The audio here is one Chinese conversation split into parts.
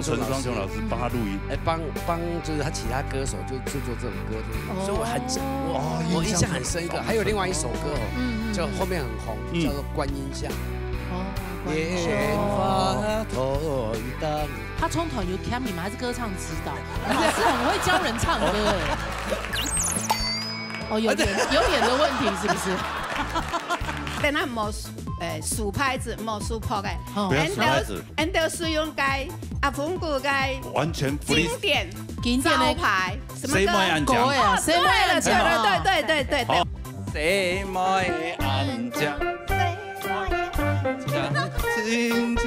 陈双雄老师帮他录音，帮就是他其他歌手就制作这种歌，所以我印象很深刻。还有另外一首歌哦，就后面很红，叫做《观音像》。莲花头一当。他冲团有 Cammy 吗？还是歌唱指导？老师很会教人唱歌哎。哦，有点的问题是不是？但他冇数拍子，冇数破嘅。Endo 是用该阿峰谷该完全经典招牌什么歌？谁买安江？哦，对了，对。谁买安江？亲像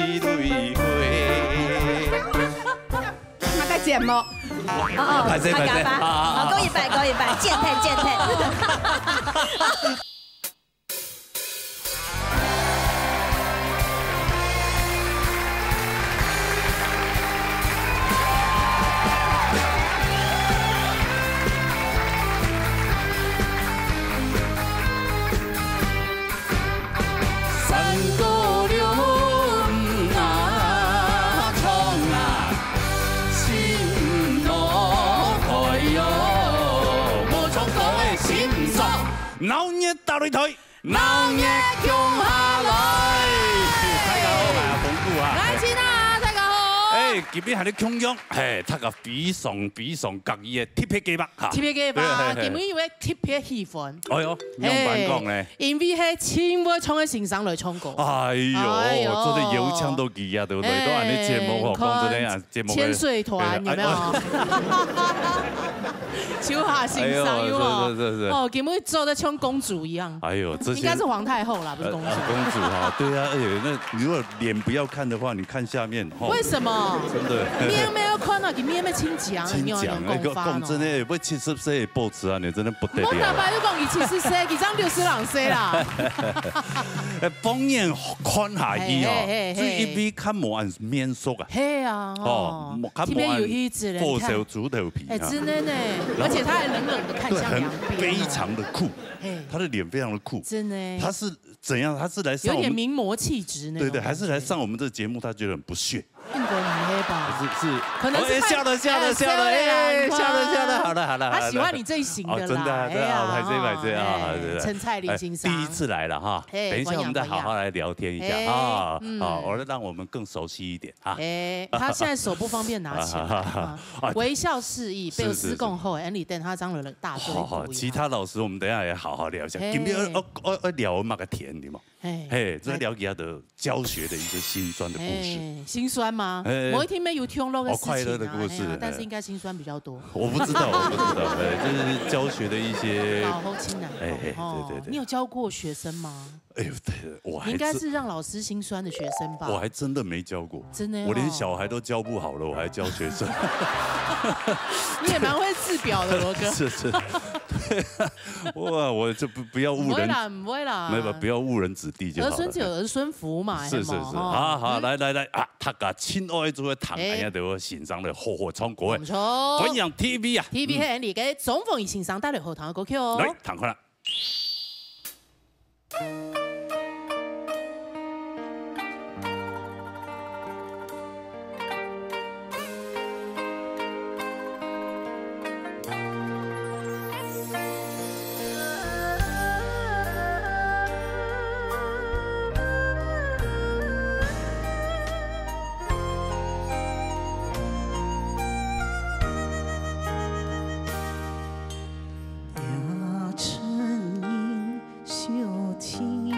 一蕊花。那个节目。拍谁？好，勾一百，健退。老热大擂台，老热向下来。大家好，我係馮姑啊。來錢啊，大家好。今日係你強勇，他個比上各意嘅鐵皮雞肉嚇。鐵皮雞肉，今日因為鐵皮氣氛。哎呦，樣板講咧。因為係千位衝喺線上來唱歌。哎呦，做啲油腔都記啊，對不對？都按你節目講真啊，節目。千歲團有沒有？秋下欣賞有哦，根本做的像公主一樣。哎呦，這應該是皇太後啦，不是公主。公主哈，對啊，而且那如果臉不要看的話，你看下面。為什麼？真的。面沒有看啊，佢面咩清講，清講，講真的，不70歲報紙啊，你真的不得了。我大白就講伊70歲，佢張60郎歲啦。放眼看下去哦，所以一比看無按面熟啊。係啊，哦，睇邊有一隻人破手豬頭皮。哎，真的呢，而且他還冷冷的看向兩邊，非常的酷，他的臉非常的酷，真的。他是怎樣？他是來上有點名模氣質那種。對，還是來上我們這個節目，他覺得很不屑。應該唔係吧？是，可能是笑了，哎，笑了，好了。他喜歡你這一型的啦。真的，對啊，拍這啊，陳蔡琳欣賞。第一次來了哈，等一下我們再好好來聊天一下啊，好，我讓我們更熟悉一點啊。他現在手不方便拿起來，微笑示意，被施供後，Andy 等他張了大隊。好，其他老師我們等下也好好聊一下。今天我聊那個甜的嘛，這聊給他的教學的一個辛酸的故事。辛酸嗎？我一聽沒有聽那個快樂的故事，但是應該辛酸比較多。我不知道，就是教學的一些。好親難。對。你有教過學生嗎？哎呦，我還應該是讓老師心酸的學生吧？我還真的沒教過，真的，我連小孩都教不好了，我還教學生。你也蠻會自表的，羅哥。是，我就不要誤人，不會啦，沒有，不要誤人子弟就好了。兒孫自有兒孫福嘛，是，好，來啊，他個親愛做嘅堂哎呀，對我欣賞的火火衝過，唔錯，歡迎 TV 啊 ，TV 係你嘅總鳳儀欣賞帶來後堂嘅歌曲哦，來，彈開啦。呀，春影绣情。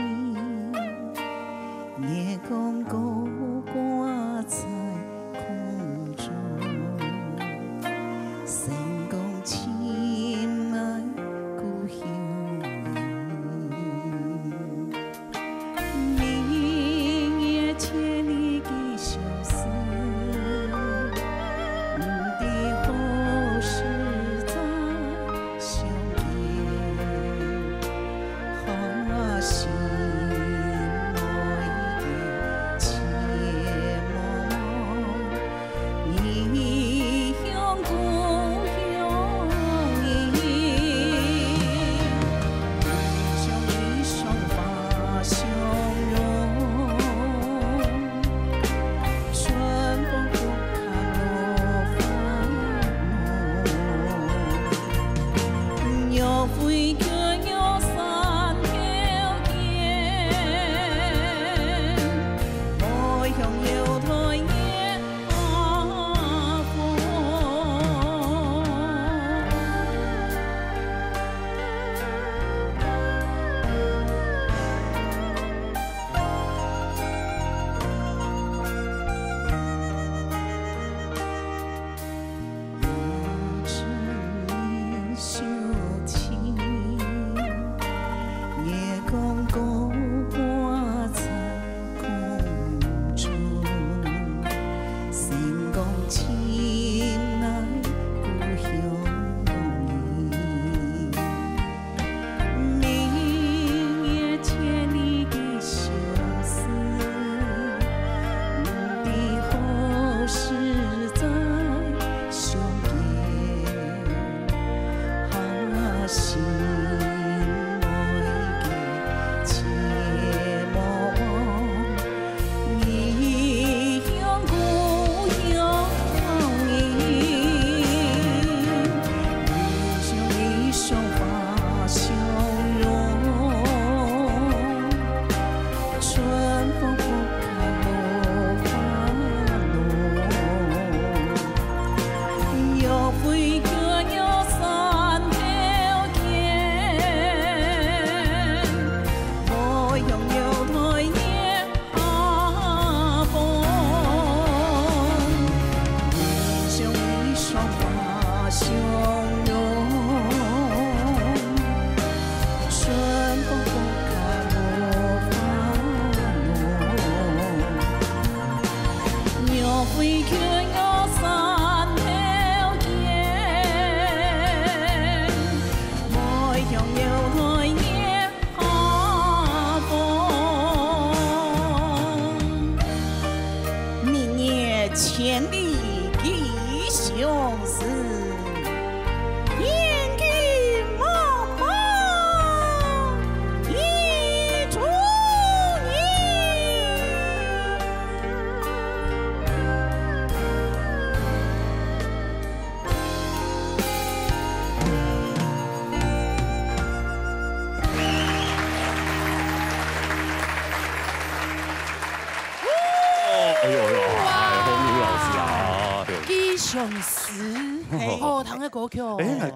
琼斯，哦，唐的歌曲。哎，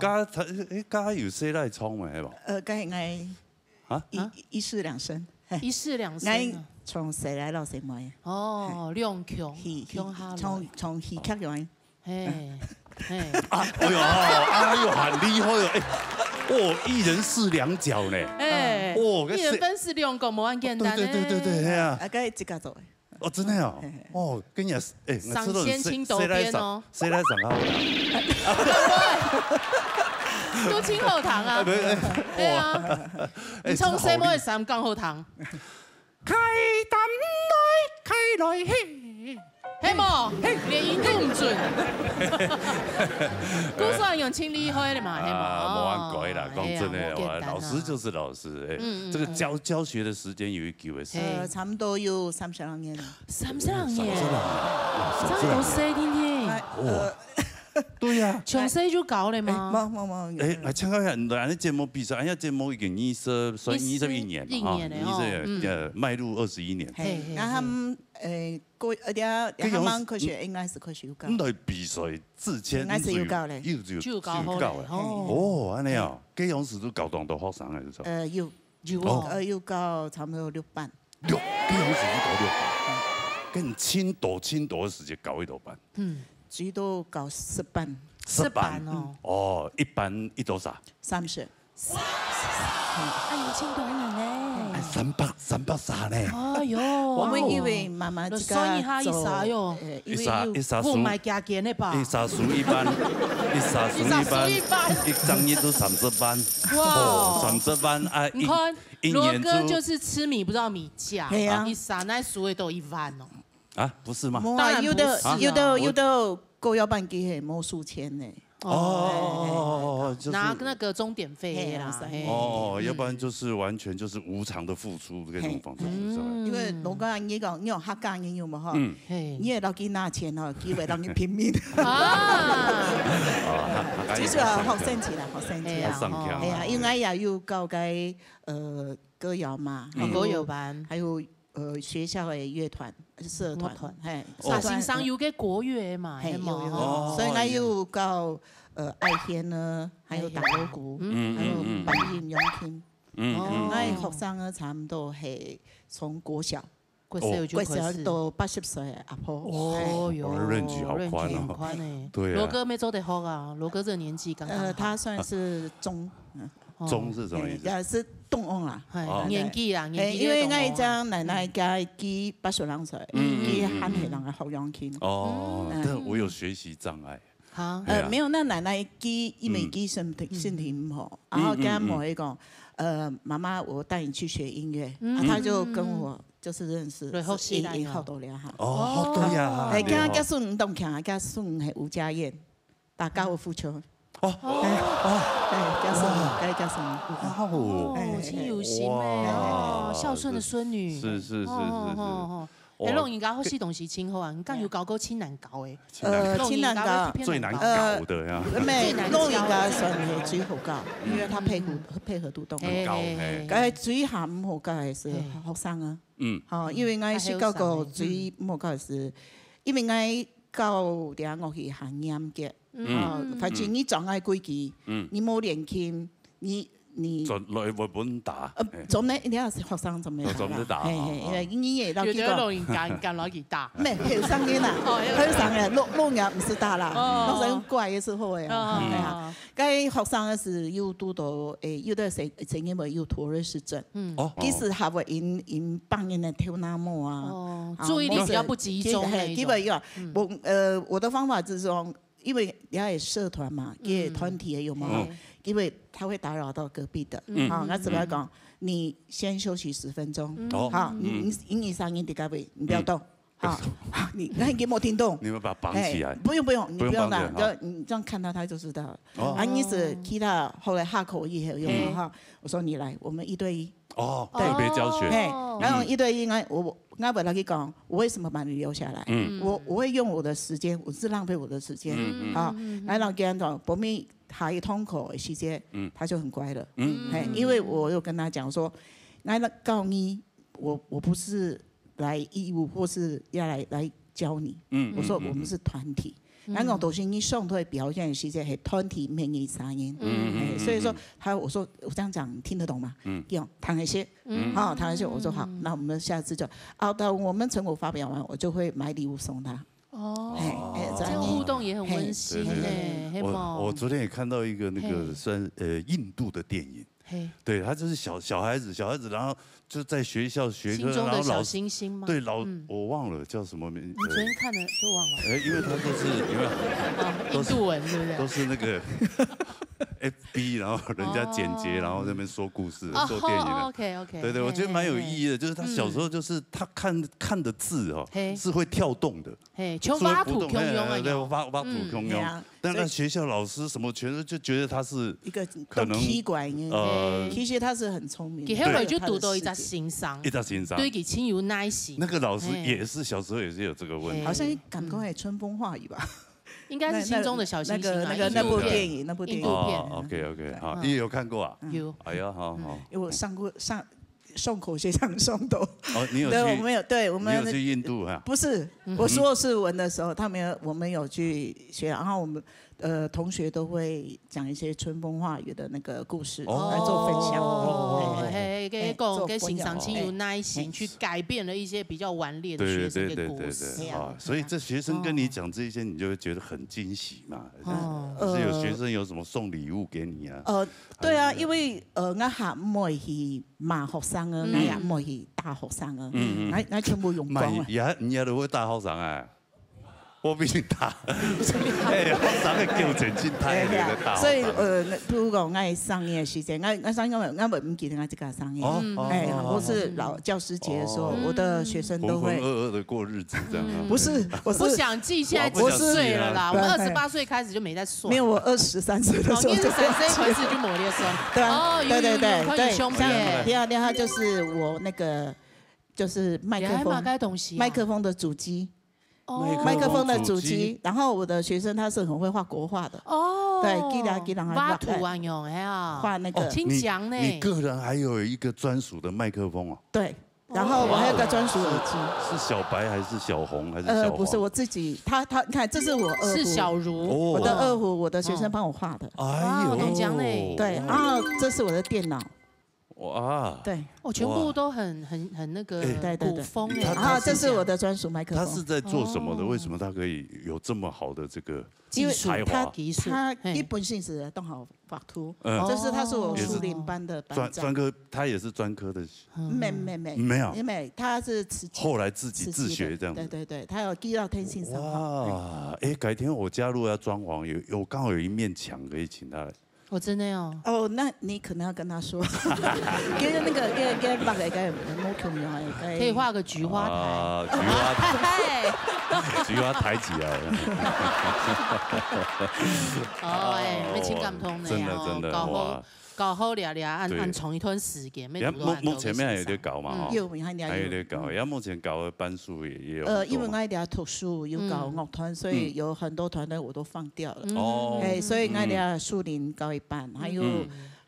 家有谁来唱嘛？系无？该爱啊一世两生，一世两生。爱从谁来到谁买？哦，亮琼，琼哈从戏曲来。哎。哎呦，很厉害哦！哎，哦，一人饰两角呢。哎，哦，一人分饰两角，无咁简单。对，系啊。该自家做。哦，真的哦。哦，跟你哎，上仙青斗边哦。谁来上啊？都青后堂啊。对啊。你从什么上讲后堂？开灯来，开来嘿。嘿么，连音都唔准。古时候用清理开的嘛，嘿嘛。无按改啦，讲真的，老师就是老师。哎，这个教学的时间有久的是。差不多有32年。32年。差不多谁听听？对呀。从谁就搞了吗？冇。哎，来参加下，咱节目比赛，哎呀，节目已经21年嘛，迈入21年。然后他们他们科学应该是科学有教。来比赛之前应该是有教嘞，有教哦，安尼啊，基隆市都教当到学生的是吧？有教差不多6班。基隆市教6班，跟青岛的时间教1多班。最多教10班。10班哦。哦，一班一多少？30。哎呦，青岛人呢？330呢？哎呦，我们以为妈妈这个所以他一啥哟？一啥不买加减的吧？一啥书一班，一张一都30班。哇，30班啊！你看，罗哥就是吃米不知道米价，一啥那书的都1万哦。啊，不是吗？当然不是。有的高要办给系冇数钱呢。哦，拿那个钟点费啦。哦，要不然就是完全就是无偿的付出这种方式。因为如果你讲你用客家人有冇哈？你也老给拿钱哦，机会让你拼命。其实好神奇啦，好神奇啦。系啊，因为也有教该歌谣嘛，歌谣班，还有学校的乐团、社团，嘿，啥新上有个国乐嘛，有，所以我有教爱天呢，还有打锣鼓，还有白音扬琴。我学生呢，差唔多系从国小到80岁阿婆。哦哟，range 好宽哦。对啊。罗哥没走得好啊，罗哥这个年纪刚刚。他算是中。中是什么意思？也是动用啦，年纪啦，因为我将奶奶家记82岁，记喊起人嘅学扬琴。哦，但我有学习障碍。没有，那奶奶记因为记身体唔好，然后跟他某一讲，妈妈，我带你去学音乐，他就跟我就是认识，也好多年哈。哦，好多呀。跟他家孙动强，家孙系吴家燕，打高尔夫球。叫什么？哦，亲有心哎，孝顺的孙女。是。哎，弄人家好些东西亲好啊，你敢有搞过亲难搞诶？亲难搞最难搞的呀。没，弄人家算系最好搞，因为他配合度动。很高诶。最下唔好搞的是学生啊。好，因为我是教过最唔好搞的是，因为我教两乐器很严格。反正你障碍规矩，你冇练琴，你就来日本打。做咩？你要是学生做咩打？你也老几个。有人敢老几打？没，后生的啦，后生的弄也唔是打啦，弄成怪的时候诶。该学生的是有拄到有的成因为有妥瑞氏症。其实还会因帮人的跳那么啊。注意力比较不集中。基本上，我的方法就是说。因为也有社团嘛，也团体也有嘛，因为他会打扰到隔壁的。好，那怎么讲？你先休息10分钟。好，你上音的各位，你不要动。好，你给我听懂。你们把他绑起来。不用，你不用的，你这样看到他就知道了。你是其他后来下口以后有哈，我说你来，我们1对1。哦，特别教学。然后1对1，我本来讲，我为什么把你留下来？我会用我的时间，我是浪费我的时间。好，然后跟他讲，后面下一通课的时间，他就很乖了。因为我有跟他讲说，来告你，我不是来义务或是要来教你。我说我们是团体。咱讲大声音上台表现的时间是团体免疫声音，所以说我说我这样讲你听得懂吗？用躺一些，好躺一些，我说好，那我们下次就到我们成果发表完，我就会买礼物送他。这样互动也很温馨哎。我昨天也看到一个那个算印度的电影。对他就是小孩子，然后就在学校学科，然后小星星吗？对我忘了叫什么名。你昨天看的就忘了。因为他都是印度文，对不对？都是那个 FB， 然后人家剪接，然后在那边说故事、做电影的。OK。对，我觉得蛮有意义的，就是他小时候就是他看的字是会跳动的。穷巴土汹涌啊！对，巴土汹涌。但那学校老师什么全都就觉得他是一个可能踢馆，其实他是很聪明。其实就读到一只欣赏，对，给亲友耐心。那个老师也是小时候也是有这个问题，好像感觉也春风化雨吧。应该是心中的小星星那部电影OK， 好，你有看过啊？有。哎呀，好。因为我上口学上双斗。你有去？对，我们有，对我们你有去印度啊？不是，我硕士文的时候，我们有去学，然后我们同学都会讲一些春风化雨的那个故事来做分享。给欣赏亲有耐心，去改变了一些比较顽劣的学生的故事。所以这学生跟你讲这些，你就会觉得很惊喜嘛。是有学生有什么送礼物给你啊？对啊，因为我下唔会去骂学生啊，我也唔会去打学生啊，我全部用光啊。也都会打学生啊。我比你大，学生的叫真真太那个大。所以比如讲，我上映的时间，我上映我唔记得我这个上映。或是老教师节的时候，我的学生都会浑浑噩噩的过日子这样。不是，我不想记，现在几岁了啦？我们28岁开始就没在算。没有，我23岁的时候就开始就磨练算。对，兄弟。第二就是我那个就是麦克风的主机。麦克风的主机，然后我的学生他是很会画国画的，对，给人画图案用，画那个。听讲呢，你个人还有一个专属的麦克风哦。对，然后我还有个专属耳机。是小白还是小红还是小黄？不是我自己，他你看，这是我二胡，是小如，我的二胡，我的学生帮我画的。哎呦，听讲呢，对，然后这是我的电脑。哇，对，全部都很那个古风哎。然后这是我的专属麦克风。他是在做什么的？为什么他可以有这么好的这个才华？他基本性是动好画图，就是他是我树林班的班长。专科，他也是专科的。没有，因为他是后来自己自学这样。对，他有记到天性上。哇，改天我加入要装潢，有刚好有一面墙可以请他来。我真的哦。那你可能要跟他说，给那个给画个个莫孔用可以画个菊花台。菊花抬起来了。没情感通的呀。真的哇。搞好俩按从一吞时间，目前面还有在搞嘛？还有在搞，然后目前搞的班数也有。因为我一定要读书，有搞乐团，所以有很多团队我都放掉了。所以我一定要树林搞一半，还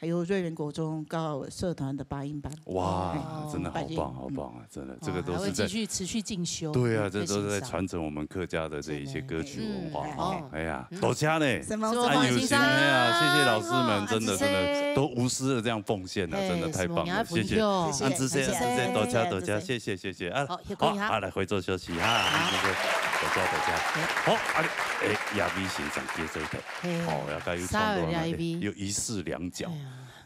有瑞园国中搞社团的8音班。哇，真的好棒好棒啊！真的，这个都是在持续进修。对啊，这都是在传承我们客家的这一些歌曲文化。哎呀，多谢呢，很有心呀！谢谢老师们，真的都无私的这样奉献了，真的太棒了，谢谢。安之谢，多谢，谢谢啊！好，来回座休息哈，多谢。好，亚威先生接这一题，好，要该有创作那边有一式两脚。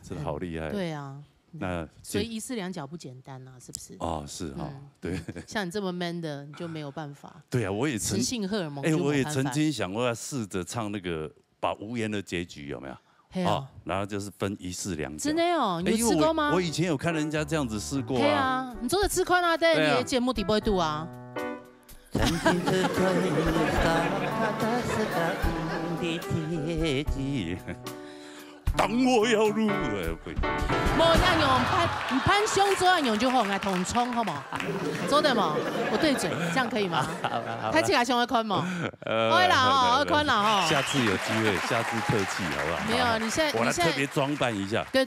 真的好厉害！对啊，那所以一式两脚不简单啊，是不是？是哈，对。像你这么 man 的，你就没有办法。对啊，我也雌性荷尔蒙。我也曾经想过要试着唱那个把无言的结局有没有？然后就是分一式两脚。真的哦，你有试过吗？我以前有看人家这样子试过。对啊，你做的吃宽啊，对，你的节目底不会度啊。当我要入，会。无要用潘胸做用就好，来同冲好冇？做得冇？我对嘴，这样可以吗？开起来胸会宽吗？会啦哦，会宽啦哦。下次有机会，下次客气好不好？没有，你现在我来特别装扮一下。对，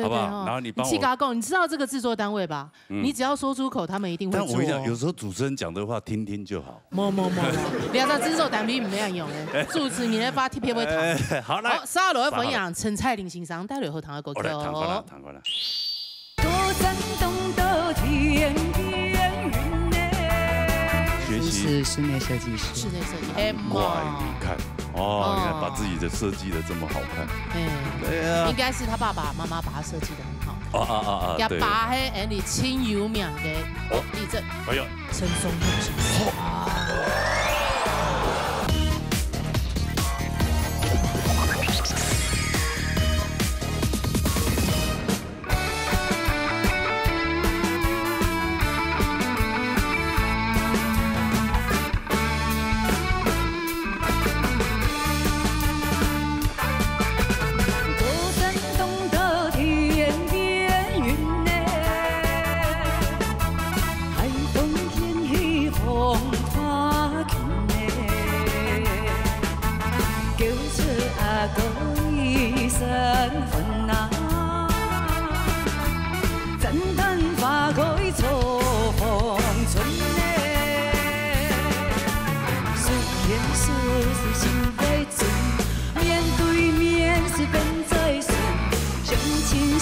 好不好？然后你帮我。气嘎贡，你知道这个制作单位吧？你只要说出口，他们一定会做。但我跟你讲，有时候主持人讲的话听听就好。冇，你要知道制作单位唔样用的，主持人发 T P 会糖。好来，沙罗分享陈彩玲欣赏带来后堂的歌曲哦。弹过来。学习室内设计师。室内设计。哇，你看哦，你看把自己的设计的这么好看。对啊。应该是他爸爸妈妈把他设计的很好。呀，爸嘿，你亲有名的地震。哎呦，陈松勇先生。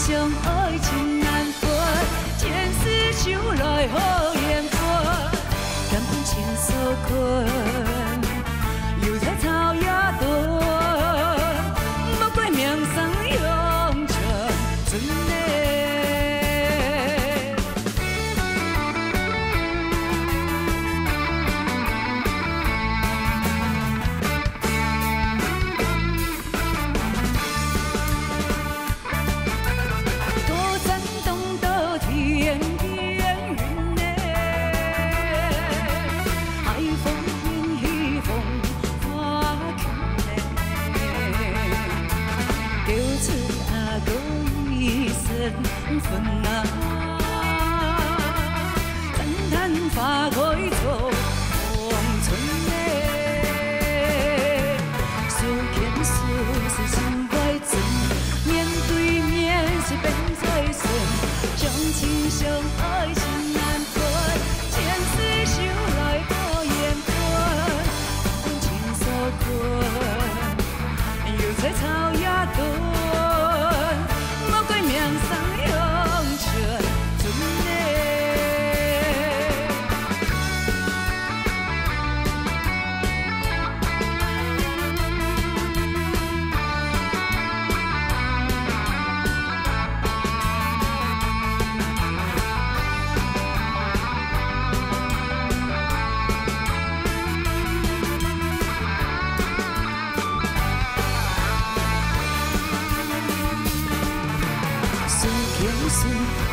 相爱情难分，前世修来好缘分，感情情所困，又在草野蹲，莫怪命送永存存的。分啊，赞叹花开做红春嘞，思见事心怀存，面对面是变在顺，相亲相爱情难分，前世修来好缘分，情所困，又在草野蹲。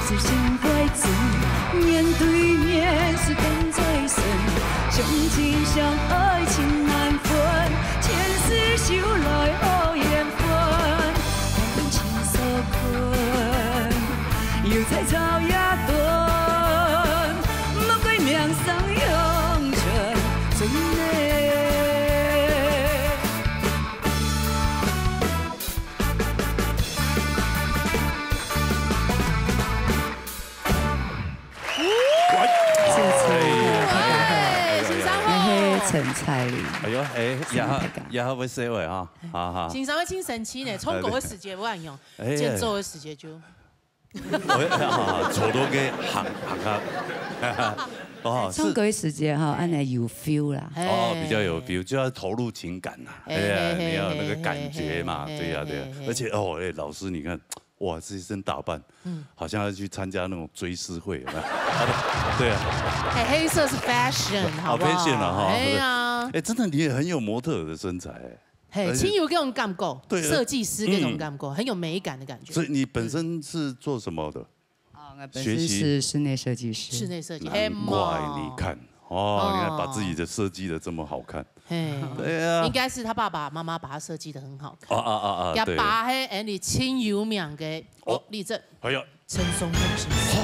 是心怀存，面对面是等在身，相亲相爱情难分，前世修来好缘分，感情所困，又在草野蹲，莫怪命送永存存的。陈彩玲，哎呦，也好会说话哈，哈哈。经常会请神奇呢，冲狗的时间不按用，节奏的时间就。坐到个行啊，哦，唱歌的时间哈，按来有 feel 啦，哦，比较有 feel，就要投入情感呐，哎呀，你要那个感觉嘛，对呀对呀，而且哦，哎，老师你看。哇，这一身打扮，好像要去参加那种追思会，有没有？对啊，黑色是 fashion， 好不好 ？fashion 啊，哈，哎呀，哎，真的你也很有模特的身材，嘿，亲友这种感觉，设计师这种感觉，很有美感的感觉。所以你本身是做什么的？学习是室内设计师。室内设计，难怪你看，哦，你看把自己的设计的这么好看。对啊，应该是他爸爸妈妈把他设计的很好看。啊，对。把迄你亲有名的立正，哎呀，陈松勇先生。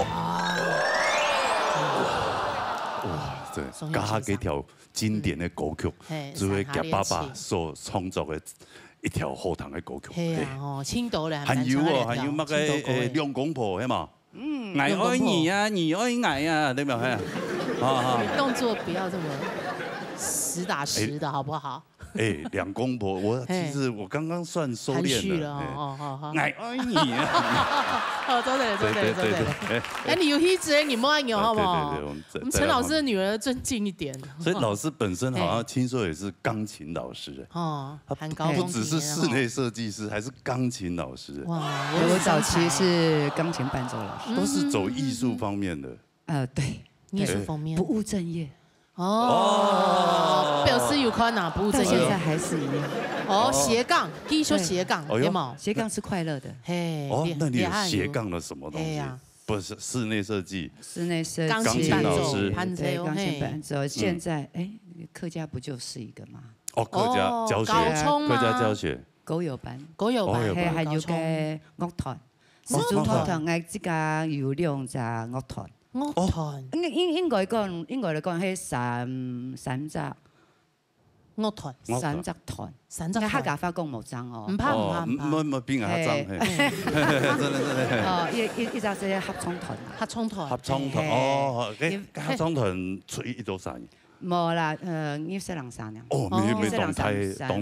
哇，对，加下几条经典的歌曲，只会给爸爸所创作的一条好听的歌曲。系啊，哦，青岛咧，还有乜嘅兩公婆係嘛？愛愛你啊，你愛愛啊，對唔對？動作不要這麼實打實的，好不好？哎，兩公婆，其實我剛剛算收斂了。愛愛你啊！哦，真的。哎，你有一隻你摸牛好不好？對，我們陳老師的女兒尊敬一點。所以老師本身好像聽說也是鋼琴老師哦，他不只是室內設計師，還是鋼琴老師。哇，我早期是鋼琴伴奏老師，都是走藝術方面的。對，藝術方面，不務正業。哦，表示有困難，不務正業。到現在還是一樣。哦，斜槓，可以說斜槓，有冇？斜槓是快樂的。嘿，哦，那你有斜槓了什麼東西？不是室內設計，室內設計，鋼琴老師，對，鋼琴伴奏。現在客家不就是一個嗎？哦，客家教學，客家教學，狗友班，係有嘅樂團，通常係即個有兩隻樂團。樂團應該嚟講係三隻樂團，三隻團，客家話講冇爭哦。唔怕，唔邊個客爭？真係。哦，一隻係合唱團。合唱團哦，合唱團出一多少？冇啦，二十兩三年。哦，沒動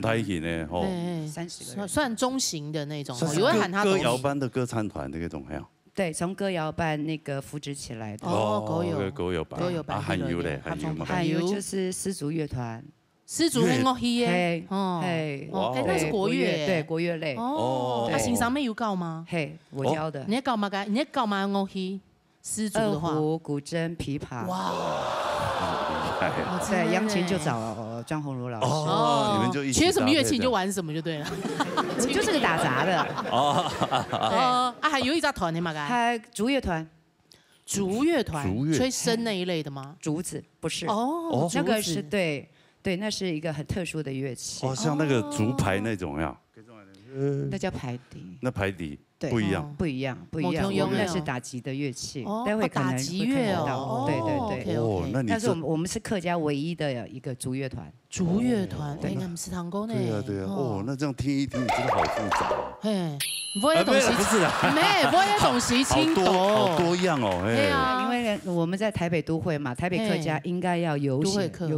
態型嘅哦，30個人，算中型的那種，有人喊他歌謠班的歌唱團那種，係啊。對，從歌謠班那個扶植起來的。哦，歌謠班，還有咧，還有就是絲竹樂團。絲竹係樂器嘅，那是國樂，對，國樂類。哦，他欣賞沒有教嗎？嘿，我教的。你教嘛？你教嘛樂器？絲竹的話，二胡、古箏、琵琶。哇！對，揚琴就找張鴻儒老師。哦，你們就一起缺什麼樂器就玩什麼就對了。我就是個打雜的。哦，還有一隻團的嘛？還竹樂團。竹樂團，吹笙那一類的嗎？竹子不是。哦，那個是對，那是一個很特殊的樂器。哦，像那個竹排那種呀。那叫排笛。那排笛不一樣，不一樣。那是打擊的樂器，待會可能會看到。對。哦，那你但是我們是客家唯一的一個竹樂團。竹樂團，哎，我們是堂哥呢。對啊。哦，那這樣聽一聽，真的好複雜。嘿，不會東西，不是啦，不會東西青島，好多樣哦。對啊，因為我們在台北都會嘛，台北客家應該要有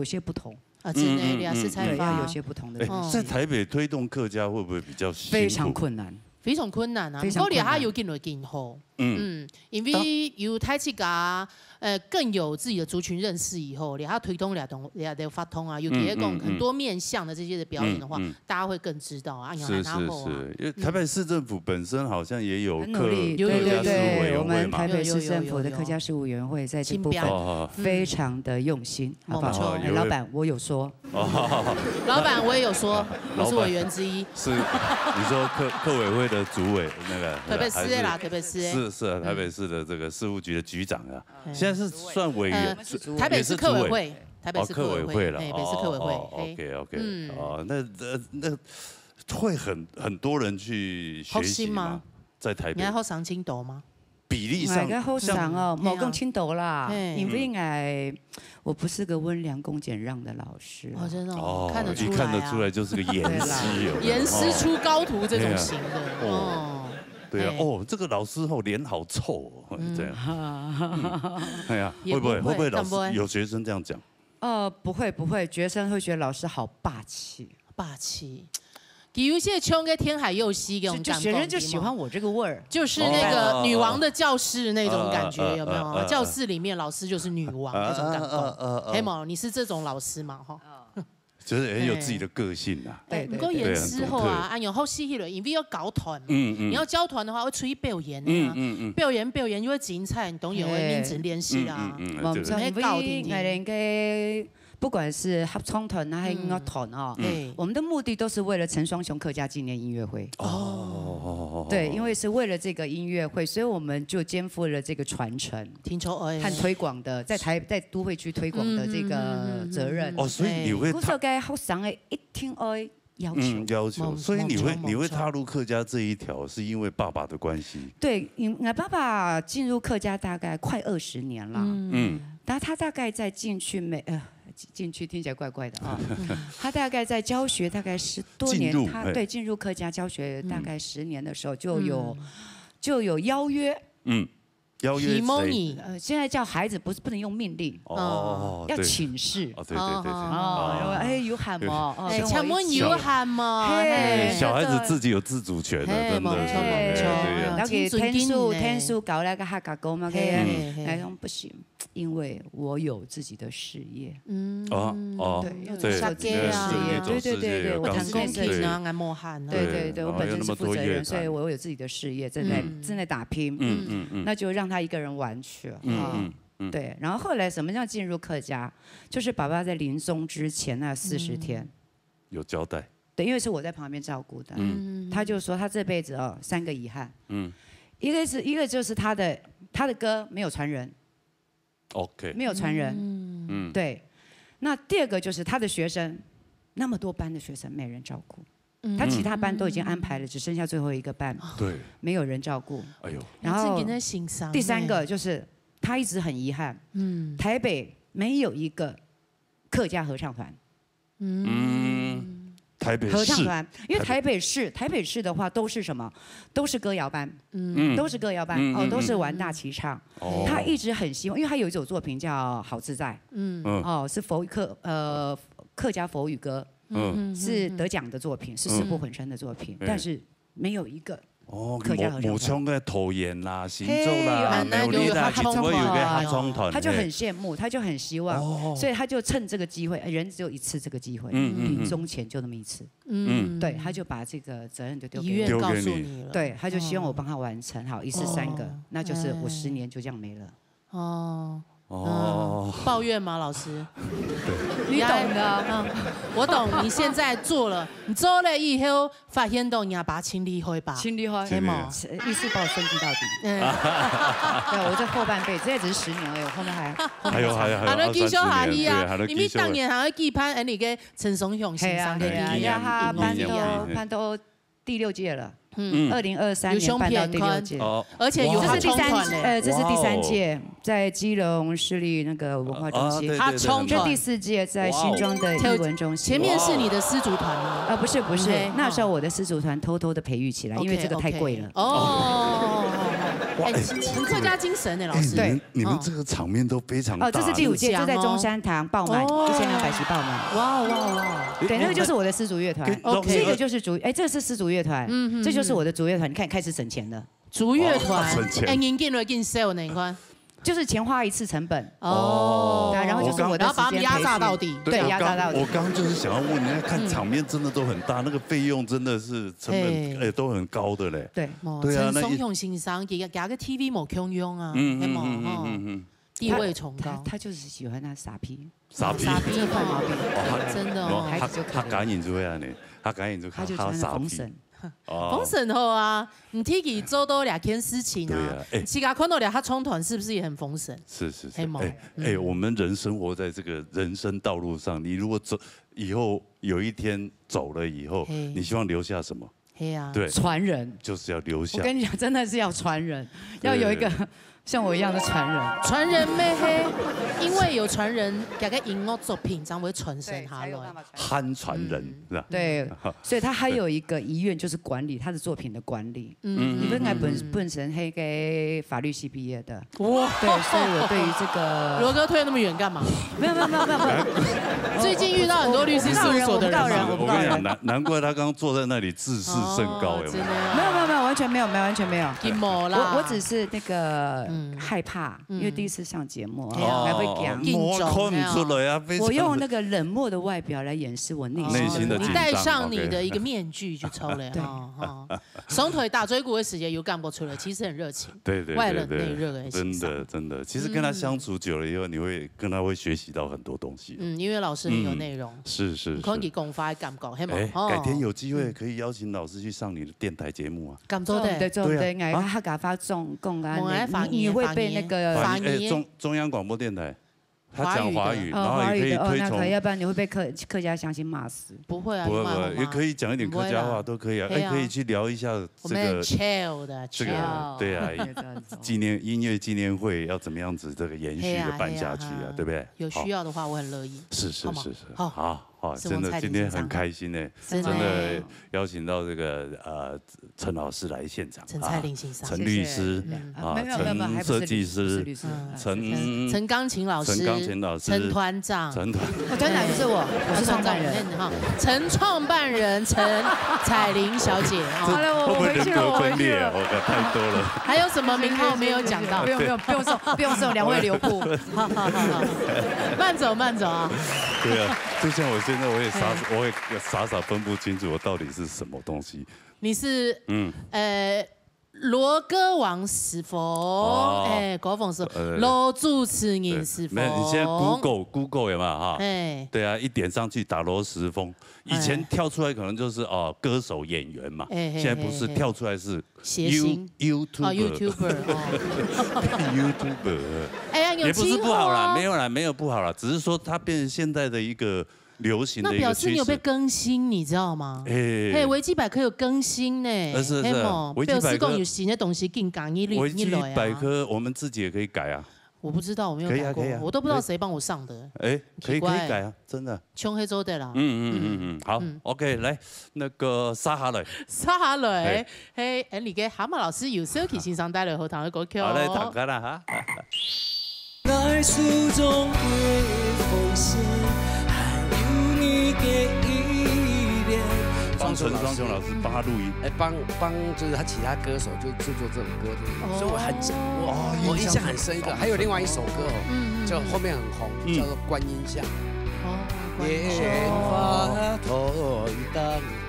些不同。之內的是採要有些不同的。在台北推動客家會不會比較辛苦？非常困難。非常困難啊！我哋下有見來見好，因為有太起家，更有自己的族群認識以後，你還要推動倆的發通啊，有別講很多面向的這些的表演的話，大家會更知道啊。是，因為台北市政府本身好像也有客家事務委員會嘛。我們台北市政府的客家事務委員會在這部分非常的用心，好不好？老闆，我有說。老闆，我也有說，我是委員之一。是，你說客委會的主委那個台北市啦，台北市是啊，台北市的這個事務局的局長啊，現在是算委員，台北市客委會，台北市客委會了，北市客委會。OK，哦，那會很多人去學習嗎？在台北，你還學上青島嗎？比例上，好上哦，冇講青島啦，因為我不是個溫良恭儉讓的老師。哦，真的哦，看得出來，一看得出來就是個嚴師，嚴師出高徒這種型的。哦，對啊，哦，這個老師後臉好臭哦，這樣。哎呀，會不會老師有學生這樣講？不會，學生會覺得老師好霸氣。有些唱嘅天海佑希嗰種感覺，學生就喜歡我這個味兒，就是那個女王的教室那種感覺，有沒有？教室裡面老師就是女王那種感覺。黑毛，你是這種老師嘛？哈，就是很有自己的個性啊。對，不過演之後啊，按有後戲戲了，因為要搞團嘛，你要教團的話會出去表演啊，表演就會精彩，你懂有會名字聯繫啦，冇錯，因為不管是合唱团啊，还是音乐团哦，我们的目的都是为了陈双雄客家纪念音乐会。哦，对，因为是为了这个音乐会，所以我们就肩负了这个传承、和推广的，在都会区推广的这个责任。哦，所以你会鼓手该好上的一听爱要求，所以你会踏入客家这一条，是因为爸爸的关系。对，我爸爸进入客家大概快20年了。但他大概在进去进去听起来怪怪的啊。他大概在教学大概10多年，进入客家教学大概10年的时候就有邀约。邀约谁？现在叫孩子不能用命令哦，要请示。哦，对。哎，有喊吗？请问有喊吗？小孩子自己有自主权的，真的。然后给天数搞那个客家歌嘛，哎，不行，因为我有自己的事业。对，有自己的事业，对，我弹钢琴啊，按摩hand。对，我本身是负责人，所以我有自己的事业，正在打拼。那就让他一个人玩去了。对，然后后来什么叫进入客家？就是爸爸在临终之前那40天有交代。对，因为是我在旁边照顾的。他就说他这辈子3个遗憾。一个就是他的歌没有传人。OK。没有传人。对。那第二个就是他的学生，那么多班的学生没人照顾。他其他班都已经安排了，只剩下最后一个班，对，没有人照顾。哎呦，然后第3个就是他一直很遗憾，台北没有一个客家合唱团。台北市合唱团，因为台北市的话都是什么？都是歌谣班，都是歌谣班哦，都是玩大齐唱。他一直很希望，因为他有一首作品叫《好自在》，是客家佛语歌。是得奖的作品，是四部混声的作品，但是没有一个客家合唱团。母腔的头演啦、行奏啦、美丽啦，其实我有个合唱团，他就很羡慕，他就很希望，所以他就趁这个机会，人只有一次这个机会，临终前就那么一次，对，他就把这个责任就丢给你了，对，他就希望我帮他完成，好，一次3个，那就是我10年就这样没了。抱怨吗，老师？你懂的，我懂。你现在做了，你做了以后发现到你要把它清理回吧？清理回，意思把我升级到底。对，我这后半辈子，这只是10年而已，后面还有还能继续下去啊！因为当年还要记攀那个陈松勇先生的纪念，他攀到第6届了。2023年办到第6届，而且有这是第3届，在基隆市立那个文化中心。这第4届在新庄的艺文中心。前面是你的丝竹团吗？不是，那时候我的丝竹团偷偷的培育起来，因为这个太贵了。很客家精神的老师。对，你们这个场面都非常大。这是第5届，就在中山堂爆满，1200席爆满。哇！对，那个就是我的丝竹乐团。这个就是这是丝竹乐团，这就是我的竹乐团。你看，开始省钱了。竹乐团，你进了进 sell 哪一块？就是钱花一次成本然后就是我的时间，把他们压榨到底，对，压榨到底。我刚刚就是想要问，你看场面真的都很大，那个费用真的是成本都很高的嘞。对，对啊，陈松勇先生给个 TV 冇空用啊，地位崇高，他就是喜欢那傻逼，这个坏毛病，真的他感应就会啊，他感应就他就穿封神。封神后啊，你提起做多2件事情啊，其他看到他冲团是不是也很封神？是。我们人生活在这个人生道路上，你如果走以后有一天走了以后，你希望留下什么？对，传人，就是要留下。我跟你讲，真的是要传人，要有一个像我一样的传人咩嘿？因为有传人，大家音乐作品才会传承下来。憨传人是吧？对，所以他还有一个遗愿，就是管理他的作品的管理。你本来本身黑给法律系毕业的，哇，对，所以我对于这个罗哥推那么远干嘛？没有。最近遇到很多律师事务所的人，我跟你讲，难怪他刚刚坐在那里自视甚高，有没有？没有，完完全没有，完全没有。我只是那个害怕，因为第一次上节目，还会讲。我看出来啊，我用那个冷漠的外表来掩饰我内心的。你戴上你的一个面具去抽了哈。双腿打追鼓的时间有干不出来，其实很热情。对，外冷内热的。真的，其实跟他相处久了以后，你会跟他会学习到很多东西。因为老师很有内容。是。可以公发感觉，嘿嘛。改天有机会可以邀请老师去上你的电台节目啊。感受的。对，他给发中共啊，你会被那个中央广播电台。他讲华语，然后也可以推崇，要不然你会被客家乡亲骂死。不会啊，不会，也可以讲一点客家话，都可以啊。可以去聊一下这个 chill 的这个，对啊，音乐纪念会要怎么样子这个延续的办下去啊，对不对？有需要的话，我很乐意。是，好。真的今天很开心呢，真的邀请到这个陈老师来现场，陈蔡琳欣赏，陈律师陈设计师，陈钢琴老师，陈团长，团长就是我是创办人哈，陈创办人陈彩玲小姐，好了，我回去了，我分裂啊，我太多了。还有什么名号没有讲到？不用送，两位留步。好，慢走啊。对啊，就像我现在我会傻分不清楚我到底是什么东西。你是罗歌王是否？国凤是罗主持人是否？没有，你现在 Google 有没有哈？对啊，一点上去打罗时丰，以前跳出来可能就是歌手演员嘛，现在不是跳出来是YouTuber。哎呀，也不是不好啦，没有不好啦，只是说它变成现在的一个流行的一个趋势。那表示你有被更新，你知道吗？维基百科有更新呢。是。维基百科有新的东西更改一律。维基百科我们自己也可以改啊。我不知道，我没有改过，我都不知道谁帮我上的。可以改啊，真的。穷黑州的啦。好 ，OK， 来那个沙哈雷，你给蛤蟆老师有手机欣赏带来后堂的歌曲。好嘞，打开了哈。来书中的风险，还有你的依恋。双雄老师帮他录音，帮就是他其他歌手就制作这首歌的，所以我印象很深一个，还有另外一首歌就后面很红，叫做《观音像》。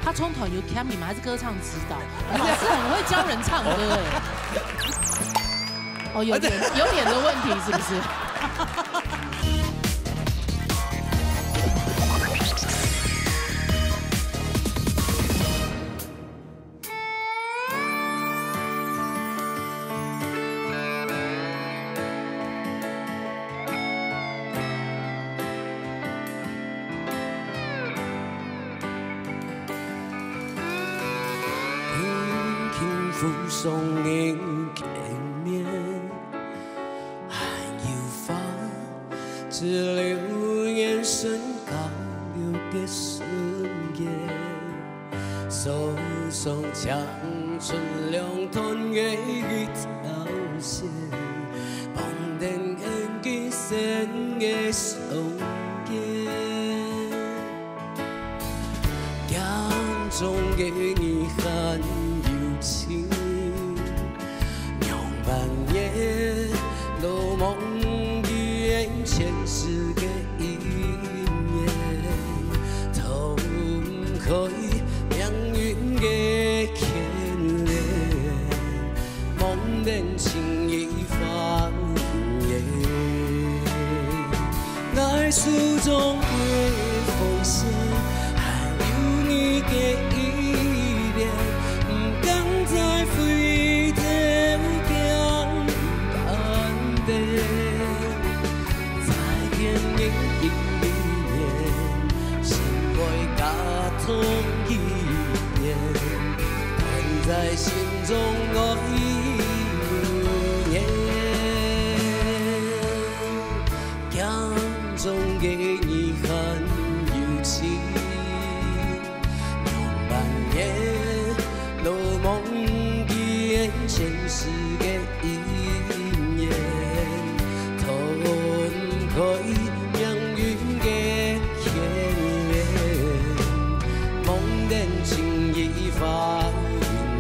他从头有 Cam 你们还是歌唱指导，老师很会教人唱歌哎。有点的问题是不是？附送您见面，还有花，只留眼神交流的瞬间，手上长春两团月一条线，旁人眼睛深的双眼，眼中的你很有情。半夜落梦的眼前是个一年，偷开命运的牵连，梦人情意发言，爱书中的风险，还有你的依恋，不敢再回头。再见你一面，心会感痛一遍，但在心中我一念，眼中的你很有情，用半夜落梦的眼前是个一年。开命运的牵连，梦人情意发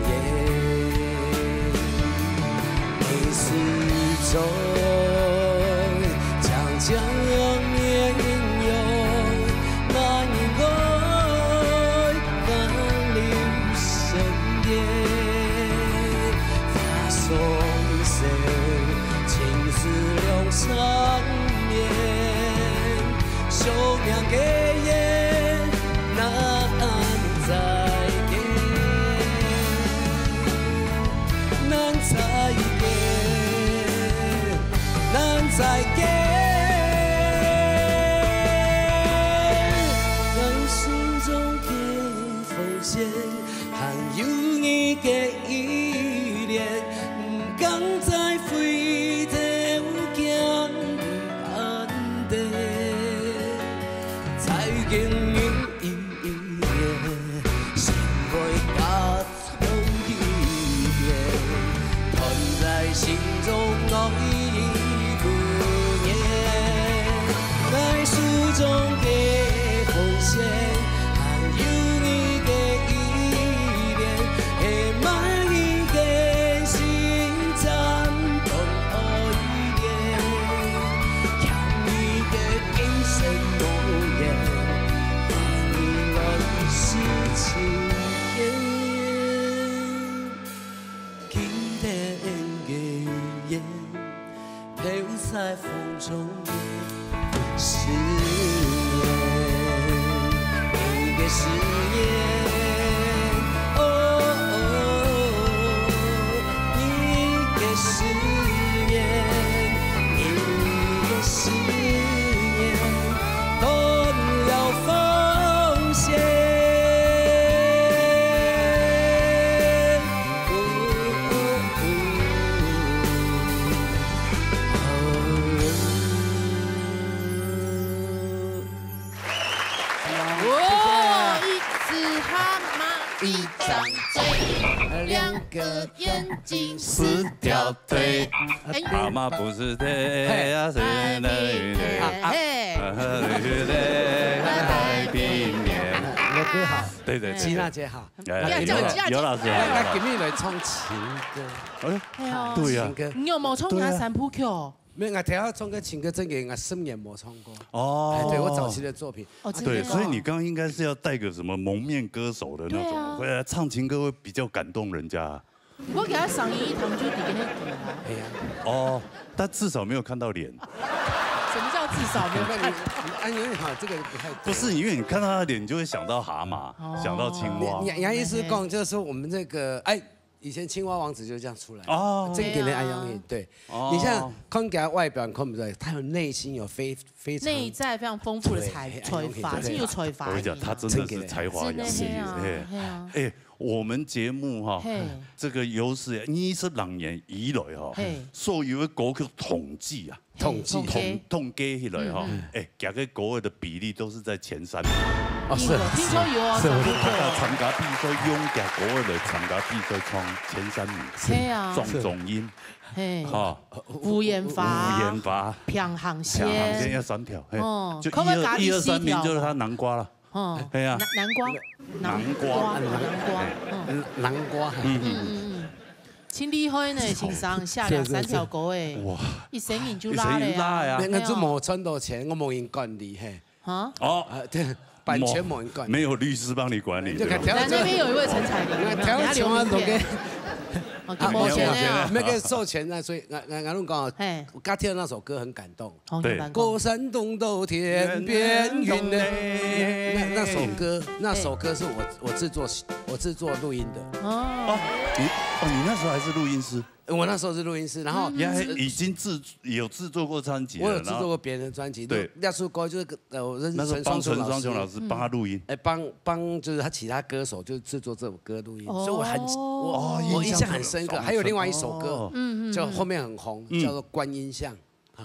言，再见，人生中的风险，还有你的依恋，不敢再回头见安地，再见你一年，心会加重一点，存在心中爱。 书中的奉献，还有你的依恋，会满一个心颤动爱恋，让你的今生无言，让你来世情缘，经典的言，飘在风中。 誓言，一个誓言，一个誓言，一个誓言，断了风险。 两个眼睛，四条腿，蛤蟆不是腿呀，谁能与腿？海平面。我歌好，对，齐娜姐好，有老师，那给你来唱情歌。哎，对呀，你有冇唱过三浦曲？ 没有，我听他唱个情歌，真给我10年没唱过。哦，对我早期的作品。哦，对，所以你刚刚应该是要带个什么蒙面歌手的那种，会唱情歌会比较感动人家。我给他上一堂就比跟那个。哎呀，哦，但至少没有看到脸。什么叫至少没有看？哎，有点好，这个不太。不是，因为你看到他的脸，你就会想到蛤蟆，想到青蛙。杨医师讲就是说我们这个哎。 以前青蛙王子就这样出来哦，真给人爱用力。对，你像看给他外表看不出来，他有内心有非常内在非常丰富的才华，真有才华。我跟你讲，他真的是才华洋溢。哎，我们节目哈，这个有史20年以来哈，所有的歌曲统计啊，统计起来哈，哎，夹个歌的比例都是在前3名。 哦，是，听说有啊，参加比赛，勇甲国外的参加比赛创前3名，对啊，庄仲音，哈，吴彦发，平航线要3条，哦，就1、2、3名就是他南瓜了，哦，对呀，南瓜，真厉害呢，先生下了3条歌诶，哇，一声音就拉了呀，那个就冇赚到钱，我冇人管理嘿，啊，哦，对。 版权冇人管，没有律师帮你管理。那边有一位陈彩玲，他留名片。没钱那个授权啊，所以俺拢讲，我刚听到那首歌很感动。对，过山东都天边云嘞。那首歌是我制作录音的。哦，你那时候还是录音师。 我那时候是录音师，然后已经有制作过专辑，我有制作过别人的专辑。对，那首歌就是我认识陈双雄老师帮他录音，帮就是他其他歌手就制作这首歌录音，所以我印象很深刻。还有另外一首歌，就后面很红，叫做《观音像》。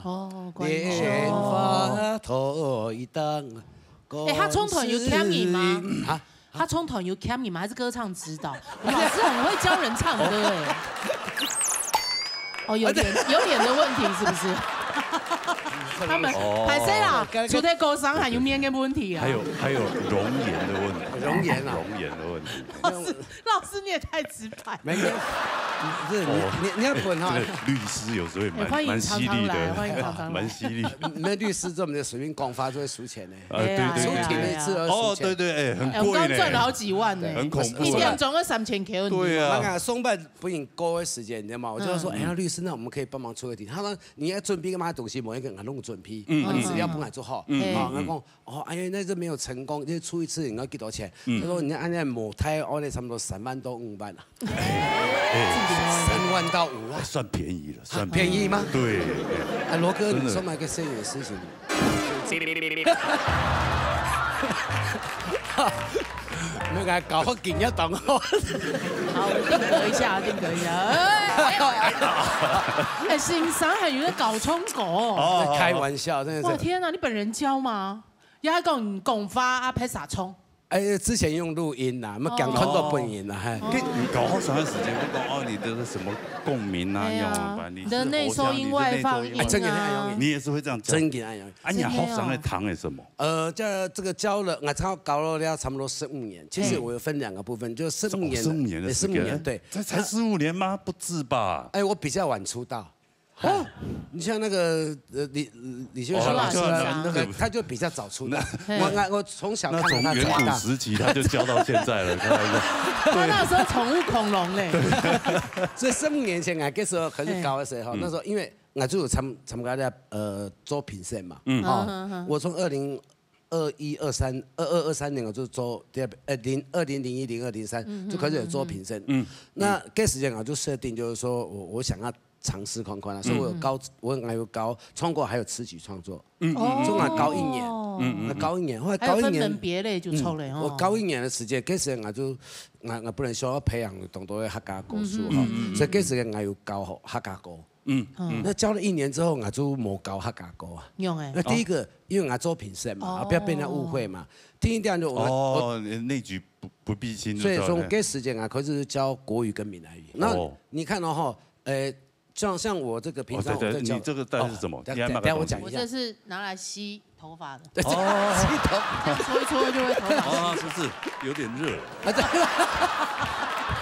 哦，观音像。哎，他冲团有 Cammy 吗？啊？他冲团有 Cammy 吗？还是歌唱指导？老师很会教人唱歌哎。 哦，有脸的问题是不是？他们拍谁啦？除了高商还有面的问题啊。还有容颜的问题。容颜的问题。老师你也太直白。没有。不是你要滚哈。律师有时候也蛮犀利的，蛮犀利。那律师这么的随便广发就会输钱呢。对，出庭一次哦，对，很贵呢。我刚赚了好几万呢，很恐怖。1点钟要3000K。对啊。那个松柏不用过的时间，你知道吗？我就说，哎呀，律师，那我们可以帮忙出个题。他说你要准备个嘛东西，某一个人弄准备，你资料不敢做好。好，我讲哦，哎呀，那这没有成功，就出一次你要几多钱？他说你按那某胎，我那差不多3万多5万啊。3万到5万，算便宜了，算便宜吗？对。啊，罗哥，你说买个摄影师行吗？没给他搞好紧要懂哦。好，我定格一下，定格一下。哎，欣赏还有在搞冲狗，开玩笑，真的是。我天哪，你本人教吗？也还讲拱发啊，拍啥冲？哎，之前用录音呐，我讲看到本人啦，嗨。你搞好长时间，我讲哦，你的什么共鸣啊，用你的内收音外放音啊，你也是会这样教？真给爱用。哎呀，好长的堂是什么？这个教了，我搞了差不多15年。其实我有分2个部分，就15年的15年，对，才15年吗？不止吧？哎，我比较晚出道。哦，你像那个李学祥老师，那个他就比较早出道。我从小看他长大。从远古时期他就教到现在了，他那时候宠物恐龙嘞。所以15年前那时候很高的时候，那时候因为我就有参加的做评审嘛。我从2021、23、22、23年我就做2001、02、03就开始有做评审。那这时间我就设定就是说我想要。尝试看看啦，所以我还有高创过，还有词曲创作，中还高1年，高1年，后来高1年，分门别类就出来我高1年的时间，这时我就我不能说要培养更多的客家歌手哈，所以这时间我有教客家歌，那教了1年之后，我就冇教客家歌啊，那第一个因为我做评审嘛，不要被人家误会嘛，第一点就内举不避亲，所以从这时间开始教国语跟闽南语，那你看到哈，像我这个平常我在教，你这个带是什么？等下我讲一下。我这是拿来吸头发的。对，吸头，搓一搓就会头发。哦，是不是有点热？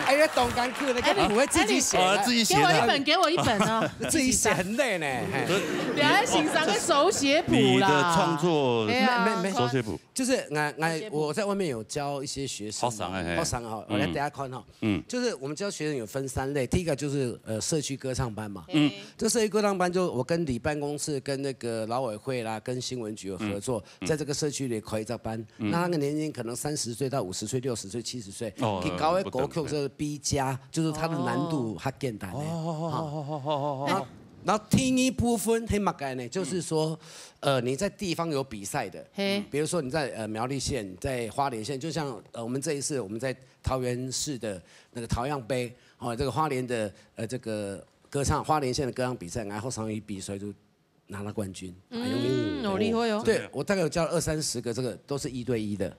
哎呀，懂干课的，你不会自己写？自己写。给我一本啊！自己写很累呢。两人欣赏个手写谱啦。你的创作没手写谱，就是我在外面有教一些学生。好伤哈，我来大家看哈。就是我们教学生有分3类，第一个就是社区歌唱班嘛。这社区歌唱班就我跟里办公室、跟那个劳委会啦、跟新闻局有合作，在这个社区里开一个班，那个年龄可能30岁到50岁、60岁、70岁，可以搞一个国曲是 B 加，就是它的难度还简单的。然后听一部分很马改呢，就是说，你在地方有比赛的，比如说你在苗栗县、在花莲县，就像我们这一次我们在桃园市的那个桃样杯，这个花莲的这个歌唱花莲县的歌唱比赛，然后上一比赛就拿了冠军，好厉害哦！对我大概有教了20-30个，这个都是1对1的。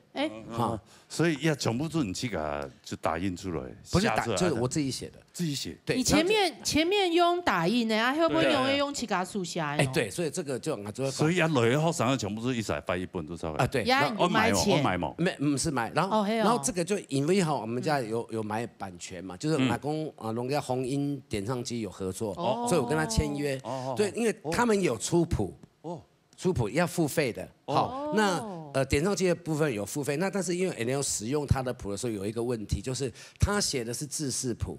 所以要全部你去给它就打印出来，不是打，就是我自己写的，自己写。对，你前面用打印的啊，会不会用其他书写？哎，对，所以这个就所以落去好上全部是一晒翻1本都差不多。对，我买嘛，不是买，然后这个就因为我们家有买版权嘛，就是阿公龙家红音点唱机有合作，所以我跟他签约。对，因为他们有出谱，出谱要付费的。好，那点唱机的部分有付费，那但是因为你要使用他的谱的时候有一个问题，就是他写的是制式谱。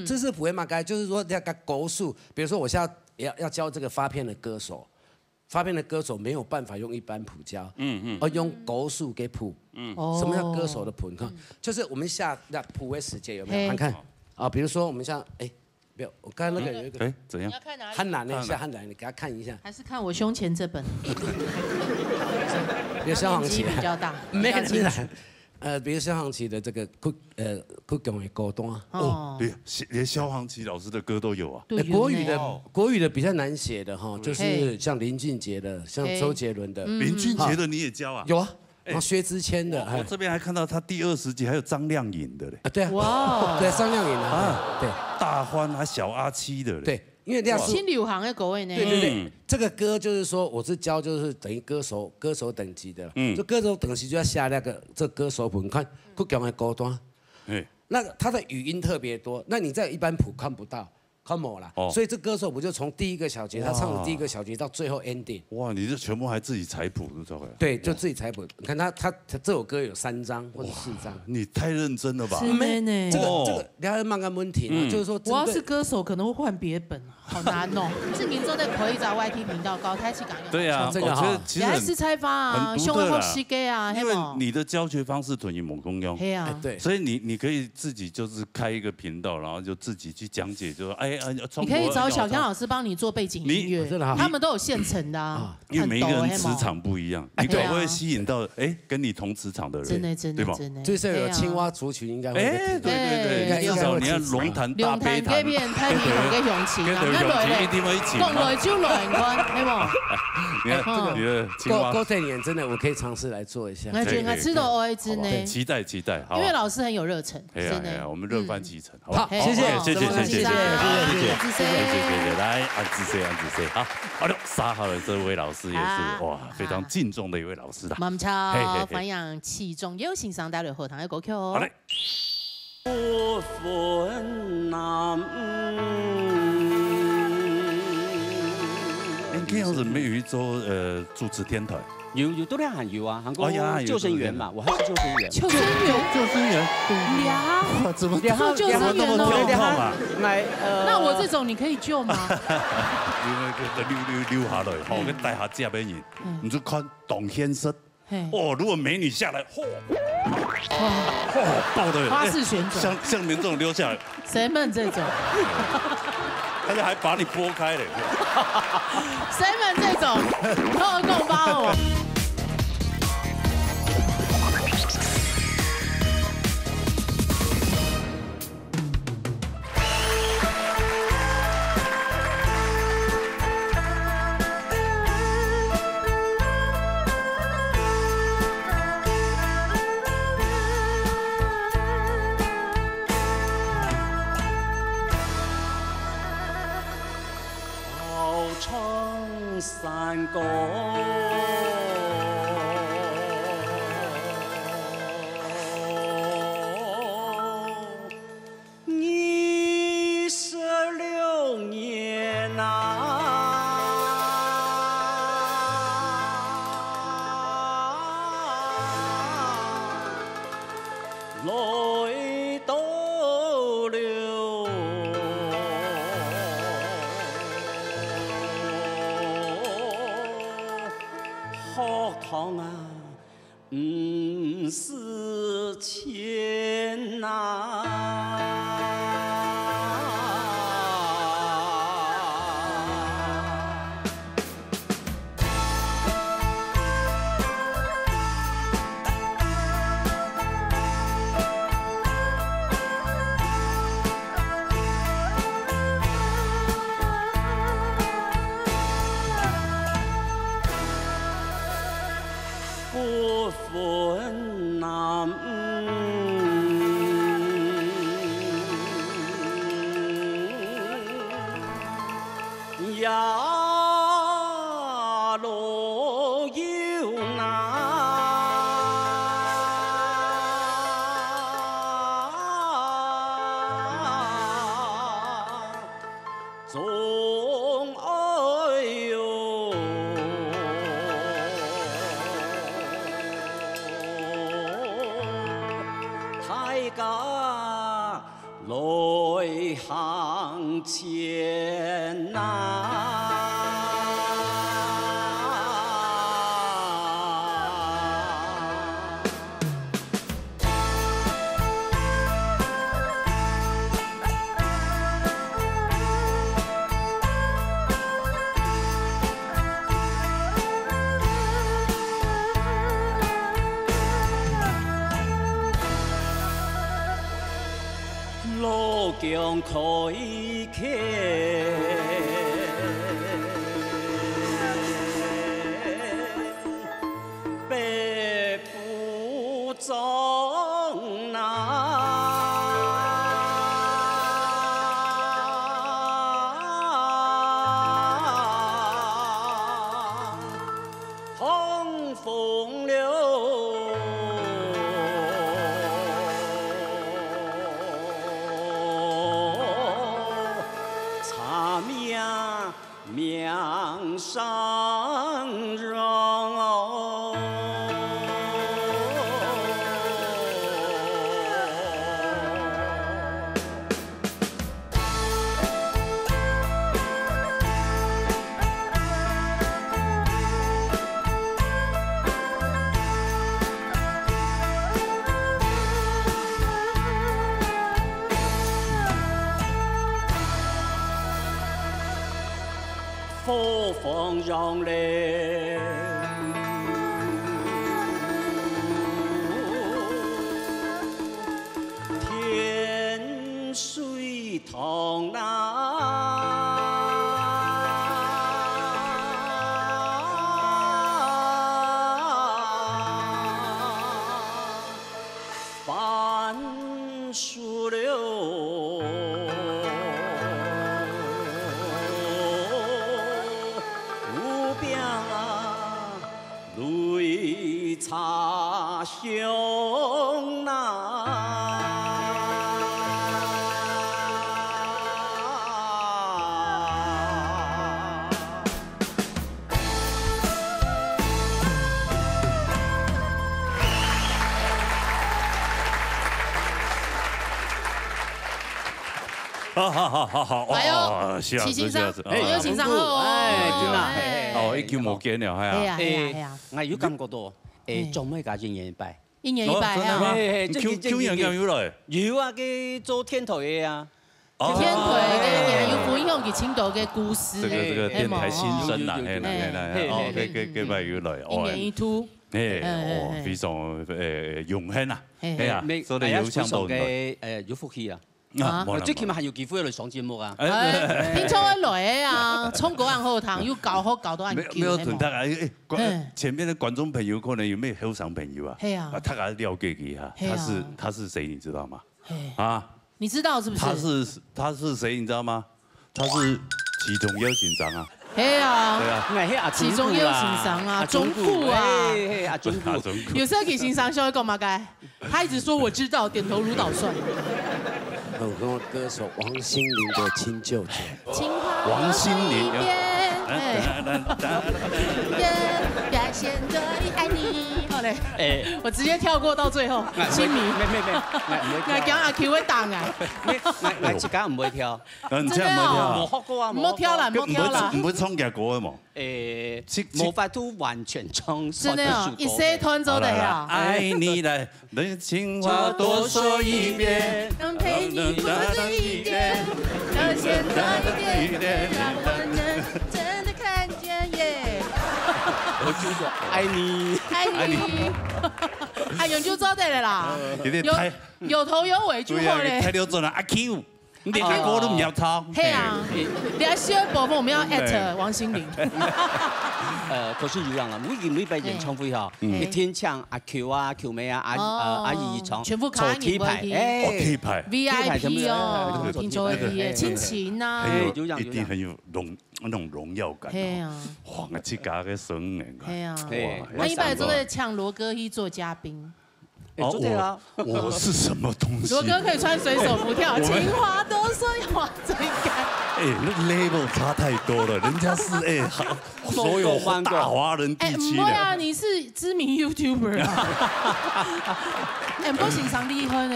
制式谱会嘛该就是说要个勾数，比如说我现在要教这个发片的歌手。发片的歌手没有办法用一般谱教，而用勾数给谱。什么叫歌手的谱？你看，就是我们下那谱位时间有没有？看啊，比如说我们像没有，我刚才那个有一个怎样？汉南那下汉南，你给他看一下。还是看我胸前这本？比如萧煌奇比较大，没有比如萧煌奇的这个酷强的歌单对，连萧煌奇老师的歌都有啊。国语的比较难写的哈，就是像林俊杰的，像周杰伦的。林俊杰的你也教啊？有啊。然后薛之谦的，我这边还看到他第20集还有张靓颖的嘞。对啊，哇，对张靓颖的，对，大欢还小阿七的嘞。对，因为这样新流行的各位呢。对，这个歌就是说我是教就是等于歌手等级的，就歌手等级就要下那个这歌手谱，你看酷强的歌单，那他的语音特别多，那你在一般谱看不到。Come 啦，所以这歌手不就从第一个小节，他唱的第一个小节到最后 ending。哇，你这全部还自己采谱，知道吗？对，就自己采谱。你看他这首歌有3张或者4张，你太认真了吧？是呢，这个两人慢个问题呢，就是说，我要是歌手，可能会换别本，好难哦。是民众在可以找 YT 频道高台去港用。对啊，我觉得其实还是采访啊，胸后膝盖啊，因为你的教学方式等于猛公用，对，所以你可以自己就是开一个频道，然后就自己去讲解，就说你可以找小江老师帮你做背景音乐，他们都有现成的啊。因为每一个人磁场不一样，你可不会吸引到跟你同磁场的人？真的，真的。就是有青蛙族群应该会。对，至少你看龙潭大悲潭，太平同个雄起啊，那一定会一起。共来就来关，对不？你看这个青蛙勾这年真的，我可以尝试来做一下。我觉得吃到我真的。期待，因为老师很有热忱，真的。我们热饭继承，好吧？谢谢，来，安子 C， 好，好的，3号的这位老师也是哇，非常敬重的一位老师的。我们唱翻扬气重，有欣赏带来后堂的歌曲哦。好嘞。不分男你这样子没有一周主持天台？有多两喊有啊，韩国救生员嘛，我还是救生员。救生员，哇，怎么做救生员哦？那我这种你可以救吗？溜下来，我跟带下这边人，你就看董先生。哦，如果美女下来，爆的花式旋转，像民众溜下来，谁们这种？而且还把你拨开了。谁们这种？偷共帮我。山歌，26年来到了。学堂啊，不是钱呐。不分男女，呀路有难，总爱哟。大家来向前呐！路强开开。百步中风风流。上容。风风让泪，天水同翻书流。擦胸呐，好，哎呦，齐先生，有先生好，真啊，哦，已經冇見了，係啊，我有感覺到。做咩搞1年1拜？1年1拜啊！今年有來？有啊，佢做天台嘅啊。天台嘅有分享佢青島嘅故事。這個電台新生啦，哦，佢咪有來。1年1度。哦，非常榮幸啊！係啊，所以有相當嘅有福氣啊！最起碼係有機會嚟上節目啊！聽說會來啊，從嗰樣後堂又搞好搞到按沒有屯他啊！前面的觀眾朋友可能有沒有後生朋友啊？係啊，他還了解一下，他是誰你知道嗎？啊，你知道是不是？他是誰你知道嗎？他是其中有先生啊！係啊，其中有先生啊，中庫啊，中庫，有時候給先生說一個嘛該，他一直說我知道，點頭如搗蒜。我跟我歌手王心凌的親舅舅，王心凌，表現對愛你，好嘞，我直接跳過到最後，心迷，我講阿 Q 會打我自己唔會跳，真的哦，冇學過啊，唔好跳啦，唔好跳啦，唔會唱嘅歌啊嘛，冇法都完全唱，真的哦，一些團走的呀，愛你來，人情話多說一遍，能陪你過這一天，表現多一點，讓我能真的看見耶。我就說愛你，愛你，哎，用就做得了啦，有頭有尾就好嘞。太溜準了，阿 Q，你連個歌都唔要唱。係啊，你還需要部分我們要 at 王心凌。可是一樣啦，每拜演唱會哈，一天唱阿 Q 啊、Q 妹啊、阿姨唱，全部卡你 K 牌 VIP 哦，聽說嘅親情啊，一定很有那種榮耀感。係啊，哇！我自家嘅聲音。係啊，我一般都會搶羅哥去做嘉賓。我是什麼東西？羅哥可以穿水手服跳，情話多說話最感。那 level 差太多了，人家是所有大華人地區的。啊，你是知名 YouTuber 啊。不過欣賞離婚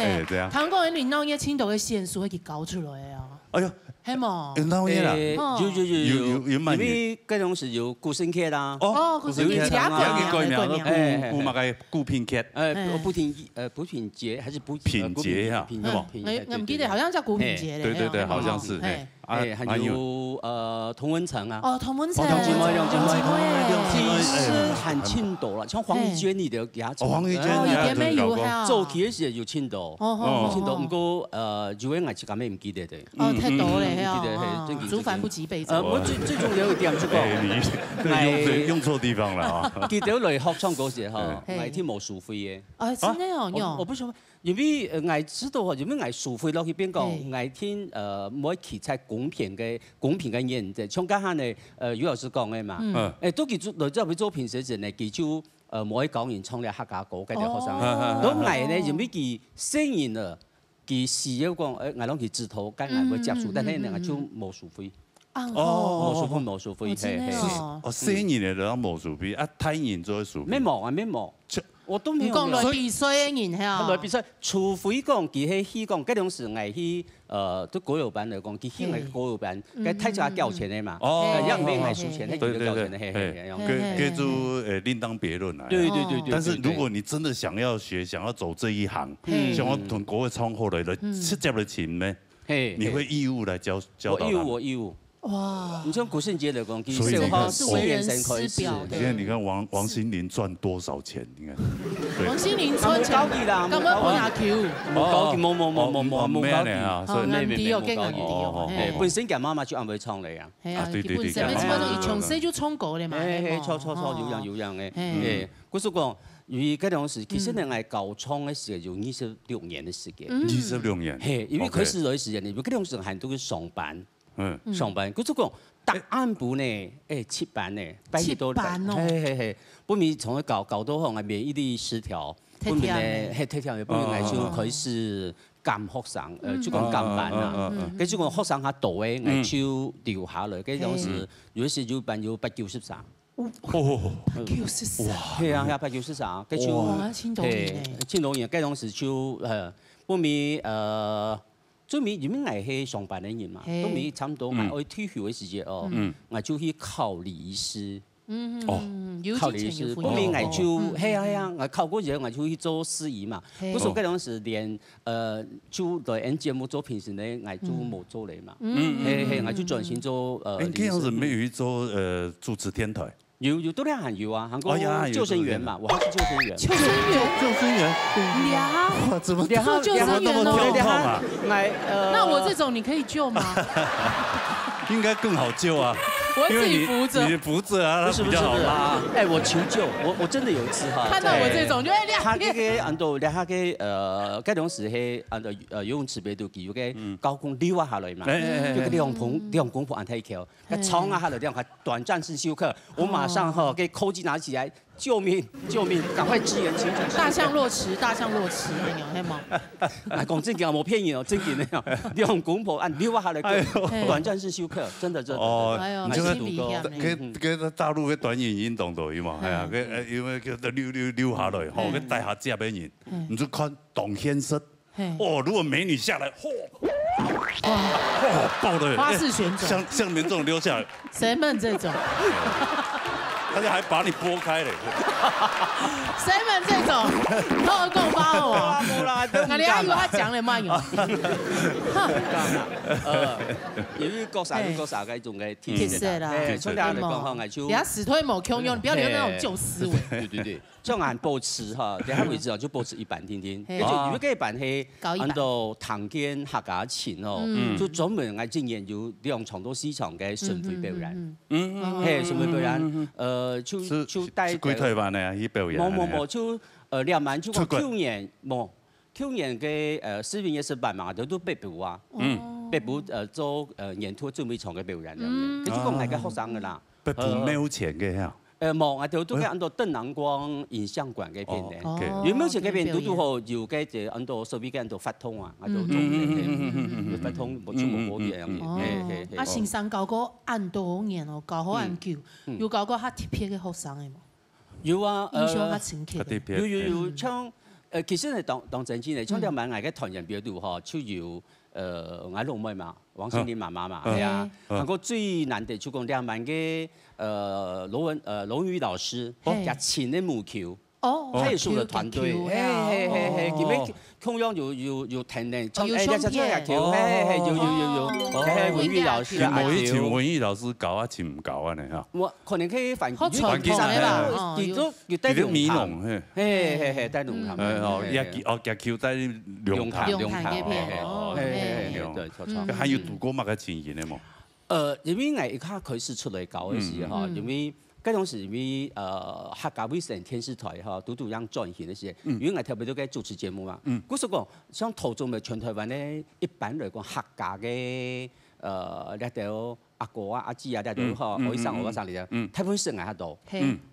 韓國人領導嘅青島嘅線索會搞出來啊。哎呦，係嘛？領導嘢啦，有因為嗰種是有古新劇啦。哦，古新劇有嘛個古片劇。古品節還是品節呀？我唔記得，好像叫古品節。對，好像是。還有童文成啊。哦，童文成。梁靜茹，其實很青島啦，像黃玉娟你都給他做。黃玉娟做嘅時有青島，青島唔過有啲藝術家咩唔記得的。哦，太多咧，係竹繁不及備載。我最重要一點就講，用錯地方了啊！記得嚟學唱嗰時候，每天冇收費嘅。啊，真的哦，我不曉得，因為我知道有咩我收費落去邊講，我聽每期才公平嘅原則，像家下呢余老師講嘅嘛，都叫做來之後去做評審時呢，佢就冇喺講完唱咧客家歌嘅啲學生，咁我呢因為佢聲音啊，佢是要講我諗佢指頭跟我會接觸，但係呢我就冇收費。魔术片，魔术片，生人的人魔术片，太人做术片。咩毛啊咩毛？我都没有。讲来比赛的人吓。来比赛，除非讲佢去讲，嗰种是爱去都国有班来讲，佢去係國有班，佢睇下交錢的嘛。要唔係輸錢，係叫交錢的，跟住另當別論啦。對。但是如果你真的想要學，想要走這一行，想要同國外創學來直接的錢呢，你會義務來教導他。我義務。哇！你像古聖傑來講，其實是為人師表的。現在你看王心凌賺多少錢？你看，王心凌賺錢，咁樣冇牙橋，冇咩嚟啊？所以難啲哦，驚難啲哦。本身嘅媽媽就啱佢創嚟啊。係啊，本身你知唔知？從細就創過嘅嘛。錯有樣嘅。古叔講。因為嗰種時，其實你係舊創嘅時候，有26年嘅時間。26年。係，因為開始來時間，因為嗰種時很多嘅上班。上班，佢就講答案部呢，7班呢，7班哦，係，本面從佢搞到後，係免疫力失調，本面呢係體調嘅，本面係就開始監學生，就講監班啦，跟住講學生下多嘅，係就調下來，跟住時有時就班有893。893，係啊，893，跟住青島人，跟住時就本面最尾因為我係上班嘅人嘛，都未差唔多，我退休嘅時節哦，我就去考禮儀師。考禮儀師，後面我就係啊，我考過之後我就去做司儀嘛。嗰時嗰陣時連就來演節目做評審咧，我就冇做嚟嘛。我就轉型做嗰陣時沒有去做主持天台。有都咧還有啊，韓國救生員嘛，我還是救生員。救生員，哇，怎麼做救生員哦？那我這種你可以救嗎？應該更好救啊！我自己扶着，你扶着啊，不是啦。哎，我求救，我真的有一次哈，看到我這種就他那個按到兩下個嗰種時係按到游泳池邊度叫嘅高空溜下來嘛，就個兩公婆按太橋，佢衝下來，兩下短暫式休克，我馬上哈給扣機拿起來。救命！趕快支援清楚。大象落池，那樣係嘛？講正經，我冇騙你哦，正經那樣。兩公婆按溜下來，短暫式休克，真的。哦，你就佢大陸嘅短影運動都有嘛，係啊，佢因為佢溜下來，吼，佢帶下接嘅人，你就看董先生，哦，如果美女下來，爆的花式旋轉，像你們這種溜下來，誰們這種？他就還把你撥開嘞！誰們這種都夠包我？我哋還以為他講了嘛有？由於各省嘅種嘅天氣啦，從大家嚟講，係就。人家死推冇窮用，你不要留那種舊思維。對，像俺保持哈，等下為止就保持一板天天。跟住如果嗰一板係按到堂間客家前哦，就專門係經驗有兩場到4場嘅巡迴表演。巡迴表演，就帶幾台灣嘅去表演。冇，就兩晚就講去年嘅視頻18班嘛，都北部啊，北部做演出準備場嘅表演。佢就講係個學生㗎啦。北部沒有錢嘅呀。冇，我哋都係按到鄧南光影像館嗰邊嘅。有冇錢嗰邊都好，要嘅就按到手邊嘅按到發通啊，按到做嘅發通冇全部冇啲嘢。啊，先生教過按多年哦，教好按久，有教過較特別嘅學生嘅冇？有啊，印象較深刻。有，像其實係當真嘅，像兩晚我嘅團員表度嗬，就有我老妹嘛，王心凌媽媽嘛，係啊，韓國最難得就講兩晚嘅羅宇老師日前嘅木橋，他也是我的團隊，佢咩同樣有聽咧，唱日橋，有文宇老師啊，以前文宇老師搞啊，前唔搞啊你嚇。我可能佢反傳統嘅啦，要帶龍潭，係帶龍潭，日橋帶龍潭嘅片，對，錯。還有讀過乜嘅前言咧冇？因為我一開始出來搞嘅時候，因為嗰種時因為客家衛視電視台哈，都樣轉型嘅時候，因為我特別都嘅主持節目嘛。嗰時講，像途中咪全台灣咧，一般嚟講客家嘅呢條阿哥啊、阿姊啊，呢條呵，我上嚟啊，睇本書喺度。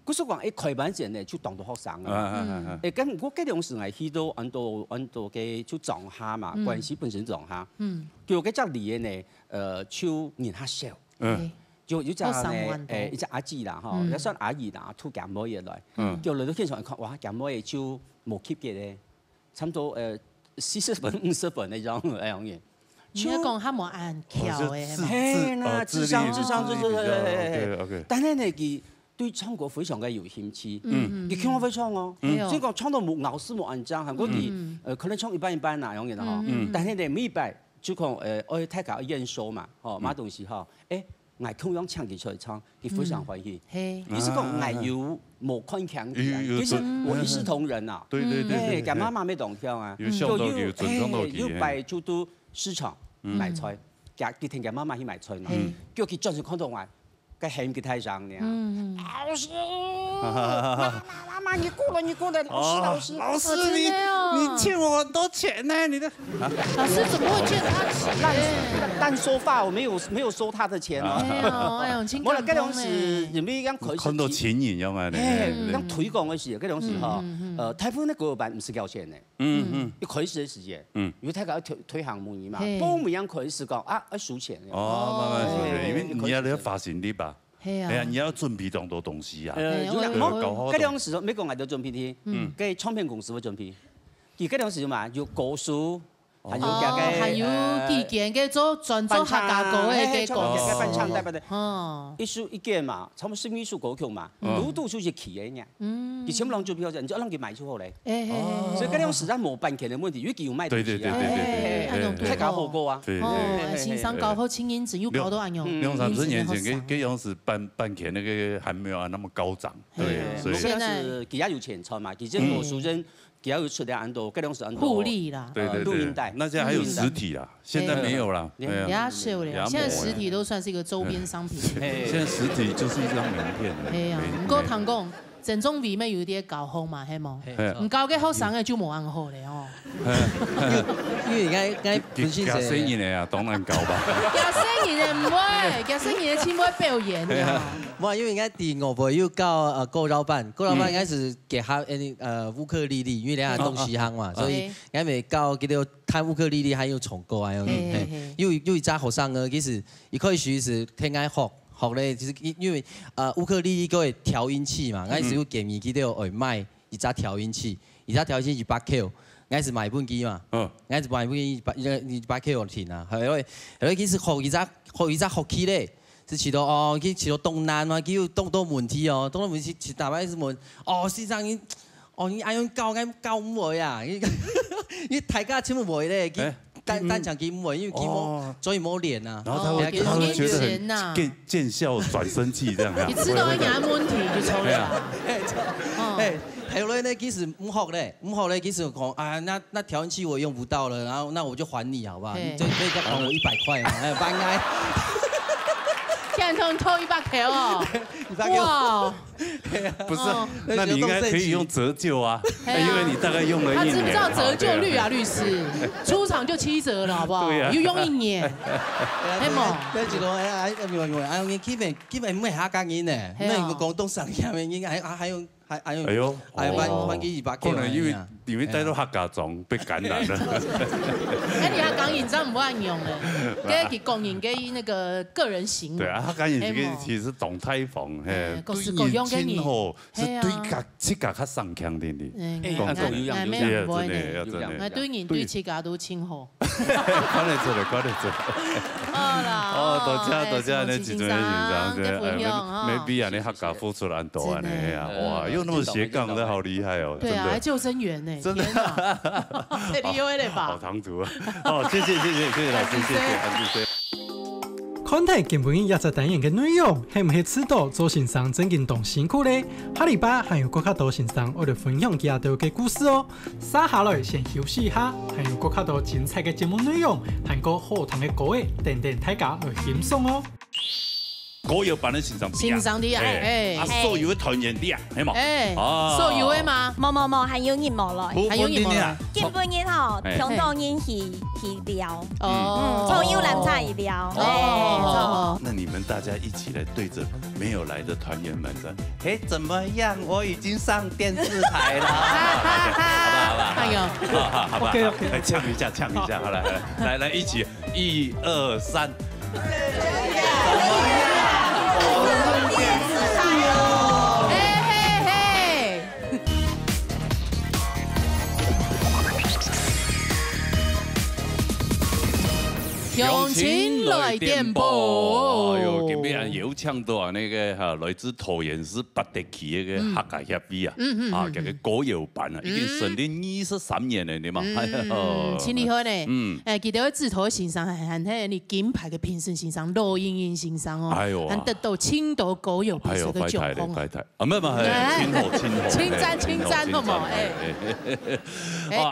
嗰時講，開班前咧就當到學生啊。咁我嗰種時係去到按到嘅就撞下嘛，關係本身撞下。叫嗰隻年咧，就年下少。就有只一只阿姊啦，吼，也算阿姨啦，吐鹹妹嘢來，叫嚟到現場看，哇，鹹妹就冇 keep 嘅咧，差唔多40分50分那種那樣嘢。你講他冇按橋誒，係啦，智商就是，但係呢佢對唱歌非常嘅有興趣，佢唱我會唱哦，所以講唱到冇咬死冇按章，韓國佢可能唱一般那樣嘅啦，但係呢每一擺就講我睇下驗收嘛，吼，買東西吼，我同樣唱起出嚟唱，佢非常歡喜。意思講我有冇看強嘅，其實我一視同仁啊。對，佢媽媽咩動向啊？有擺就到市場賣菜，佢聽佢媽媽去賣菜嘛，叫佢轉身看到我，佢嫌佢太長咧。老師，媽，你過來，老師，你欠我很多錢呢，你的。老師怎麼會欠他錢？但說法我沒有收他的錢啊。哎呦，真感動咧。我嚟嗰兩時，人哋講佢看到錢銀有嘛？講推廣嘅時，嗰兩時嗬，台灣那個版唔是交錢嘅，要開始嘅時間，因為睇個推行模擬嘛，幫每樣開始講啊，要數錢。慢慢數，因為你要發行啲吧。係啊，你要準備咁多東西啊。嗰兩時美國我都準備啲，跟唱片公司會準備，而嗰兩時嘛要歌書。還有幾件嘅做專做客家歌嘅歌，翻唱對不對？一首一件嘛，差唔多11首歌曲嘛，都就是起嘅呢。佢全部攞做票啫，你就讓佢賣出好咧。所以嗰種實在冇版權嘅問題，因為佢有賣東西啊。對，太搞好過啊。欣賞搞好，輕音質又搞到安樣。2-30年前，嗰樣時版權那個還沒有那麼高漲。對，所以現在佢也有錢賺嘛，佢這個熟人。只要有出來很多，各種是很多互利啦，對，錄音帶，那現在還有實體啦，現在沒有啦，人家少了，現在實體都算是一個周邊商品。現在實體就是一張名片。係啊，唔過通講，鄭中偉咪有啲搞好嘛，係冇？唔搞嘅好生嘅就冇按好咧哦。因為而家本身假生意嘅啊，當然搞吧。假生意嘅唔會，假生意嘅先會表演嘅。冇，因為而家第5部又搞歌老闆應該是結合烏克麗麗，因為人家東西行嘛，所以而家咪搞叫做彈烏克麗麗，還有唱歌啊，有一隻學生嘅，其實一開始是聽愛學咧，就是因為烏克麗麗個調音器嘛，嗰時有建議佢都要買一隻調音器200 K。我是買本機嘛，我是買本機200 K 聽啊，係因為其實學一隻學期咧，是去到東南嘛，叫東問題哦，東問題去大擺是問先生你愛用教唔會啊，你大家全部唔會咧，單講佢唔會，因為佢冇，所以冇練啊。然後他會覺得見笑轉生氣這樣。你知道一樣問題就抽了。還有呢，其實唔學咧，其實講那調音器我用不到了，然後那我就還你，好不好？你可以再還我100塊嘛，不應該。天通偷100 K 哦，100 K 哇！不是，那你應該可以用折舊啊，因為你大概用了1年。他知不知道折舊率啊，律師？出場就7折了，好不好？又用1年，係冇？跟住我基本唔係客家人咧，唔係廣東省人，應該還用。還有還給200 K。可能因為帶到客家莊被感染了。哎，你客家人真唔好按用咧，給公認給那個個人行。對啊，客家人這個其實動態房，對年輕吼是對自家較上強啲啲。講真，對人對自家都親和。講得出來，講得出來。多謝你一陣沒必要你客家付出咁多啊！哇，又那麼斜槓，真好厲害哦！對啊，還救生員呢，真的，太厲害了吧！好唐突啊！謝謝老師，謝謝安主席。看睇根本1隻單元嘅內容，係唔係知道周先生真經動辛苦咧？下禮拜還有更加多先生我哋分享其他多嘅故事哦。接下來先休息一下，還有更加多精彩嘅節目內容，還有好聽嘅歌，等大家去欣賞哦。歌謠版的欣賞啲啊，所有嘅團員啲啊，係冇？所有嘅嘛，冇，還有人冇來，還有人冇來。基本人吼，聽到人去聊，從有人才聊。那你們大家一起來對着沒有來的團員們說：嘿，怎麼樣？我已經上電視台了，好吧？哎呦，好吧，來唱一下，好來，一起，1、2、3。乡亲来电报。哎呦，今天有抢到啊那个哈来自桃园市八德区那个客家协会啊，叫个歌谣班啊，已经成立23年了，对嘛？真厉害呢。记得指头先生还那你金牌的评审先生罗英英先生哦，还得到青岛歌谣比赛的奖项。啊，没，青赞好嘛？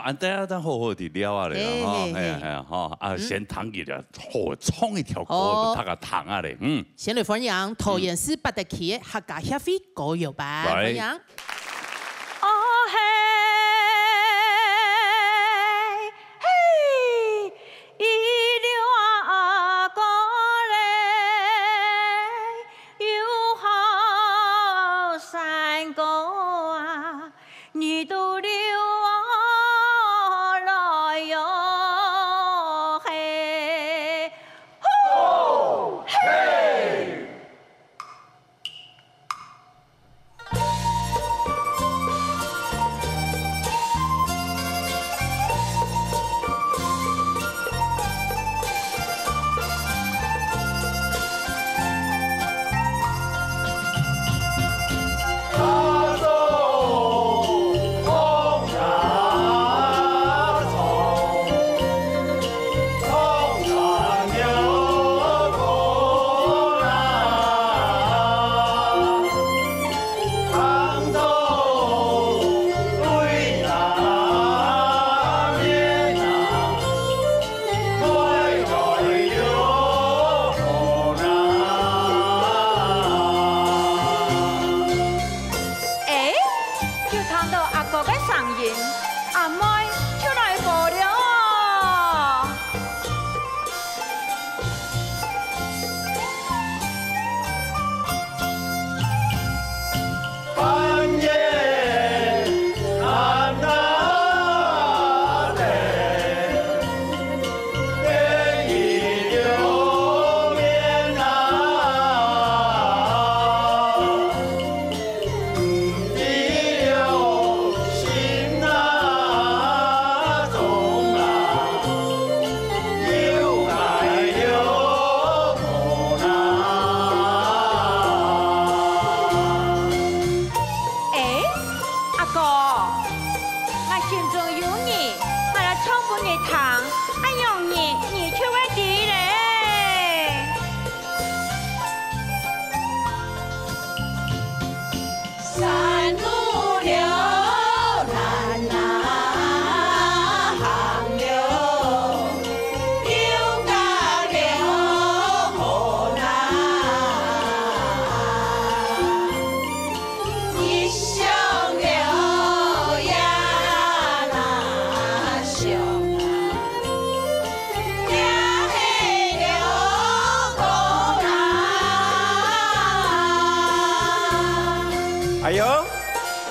安等好好地聊啊嘞，先弹一条，好唱一条歌，他个弹啊嘞，先来欢迎桃园市八德区的客家协会歌谣班，欢迎。哦嘿，嘿，一溜啊歌嘞，有好山歌啊，你都溜啊来哟嘿，吼嘿。哎呦，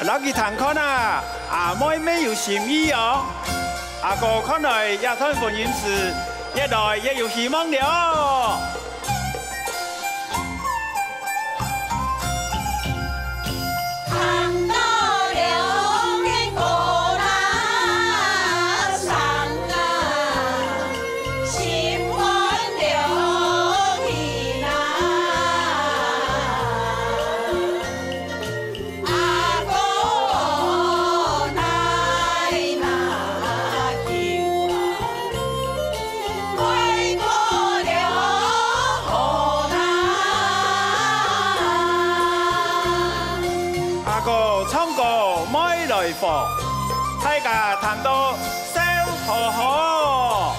老吉堂看啊，阿妹没有心意哦。阿哥看来亚团婚姻是越来越有希望了。大家谈到笑呵呵。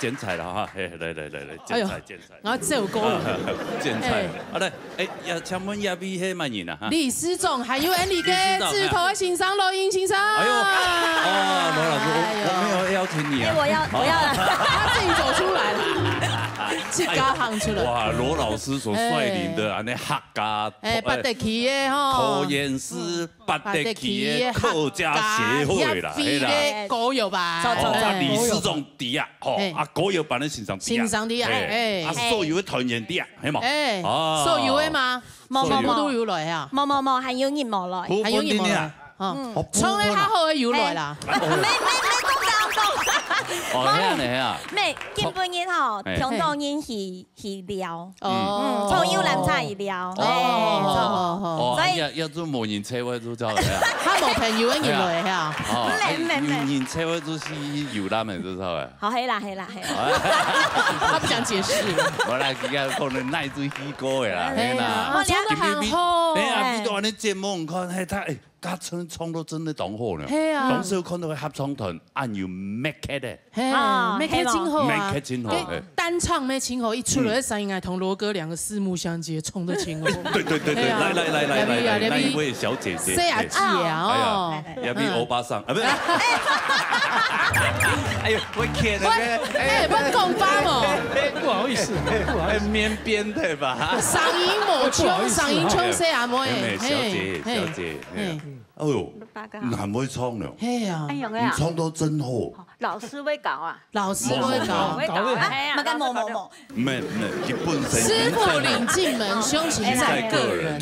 剪彩了哈！哎，来，剪彩。然后这首歌，剪彩。好嘞，要请问亚比黑曼人啊？李思总还有 Andy 哥，指头欣赏录音欣赏。哎呦，罗老师，我没有邀请你啊。我要了，他自己走出来了。去加行出来。哇，罗老师所率领的安尼客家，八德旗的吼，桃园市八德旗的客家协会啦，嘿啦，歌谣班，李世忠弟啊，吼，啊歌谣班的欣赏弟啊，啊所有的团员弟啊，系嘛？所有的嘛，冇都有来啊，冇，还有人冇来，还有人冇来，唱的较好的有来啦，没讲哦，遐呢遐。咩？基本日吼，평道人去聊，从有南菜聊，所以要做模拟车位做走来啊。他冇朋友的人来呀。模拟车位做是有南的做走的。好，黑啦。他不想解释。我来佢家可能耐做喜歌的啦，嘿啦。唱得很好。哎呀，你到安尼节目看，嘿他哎。家唱到真的当好呢，当时看到个合唱团，按有 make it 的，make it 真好啊 ，make it 真好，单唱 make 真好，一出来声音还同罗哥两个四目相接，冲得清哦。对，来，那一位小姐姐，谁啊姐啊？哦，要比欧巴桑啊，不是，哎呦，我天哪，不讲吧嘛，不好意思，面边对吧？嗓音冇冲，谁啊妹？小姐，哎呦，难会唱了，嘿呀，你唱到真好。老师会搞啊，老师会搞，冇干冇，没，基本上师傅领进门，胸情在个人，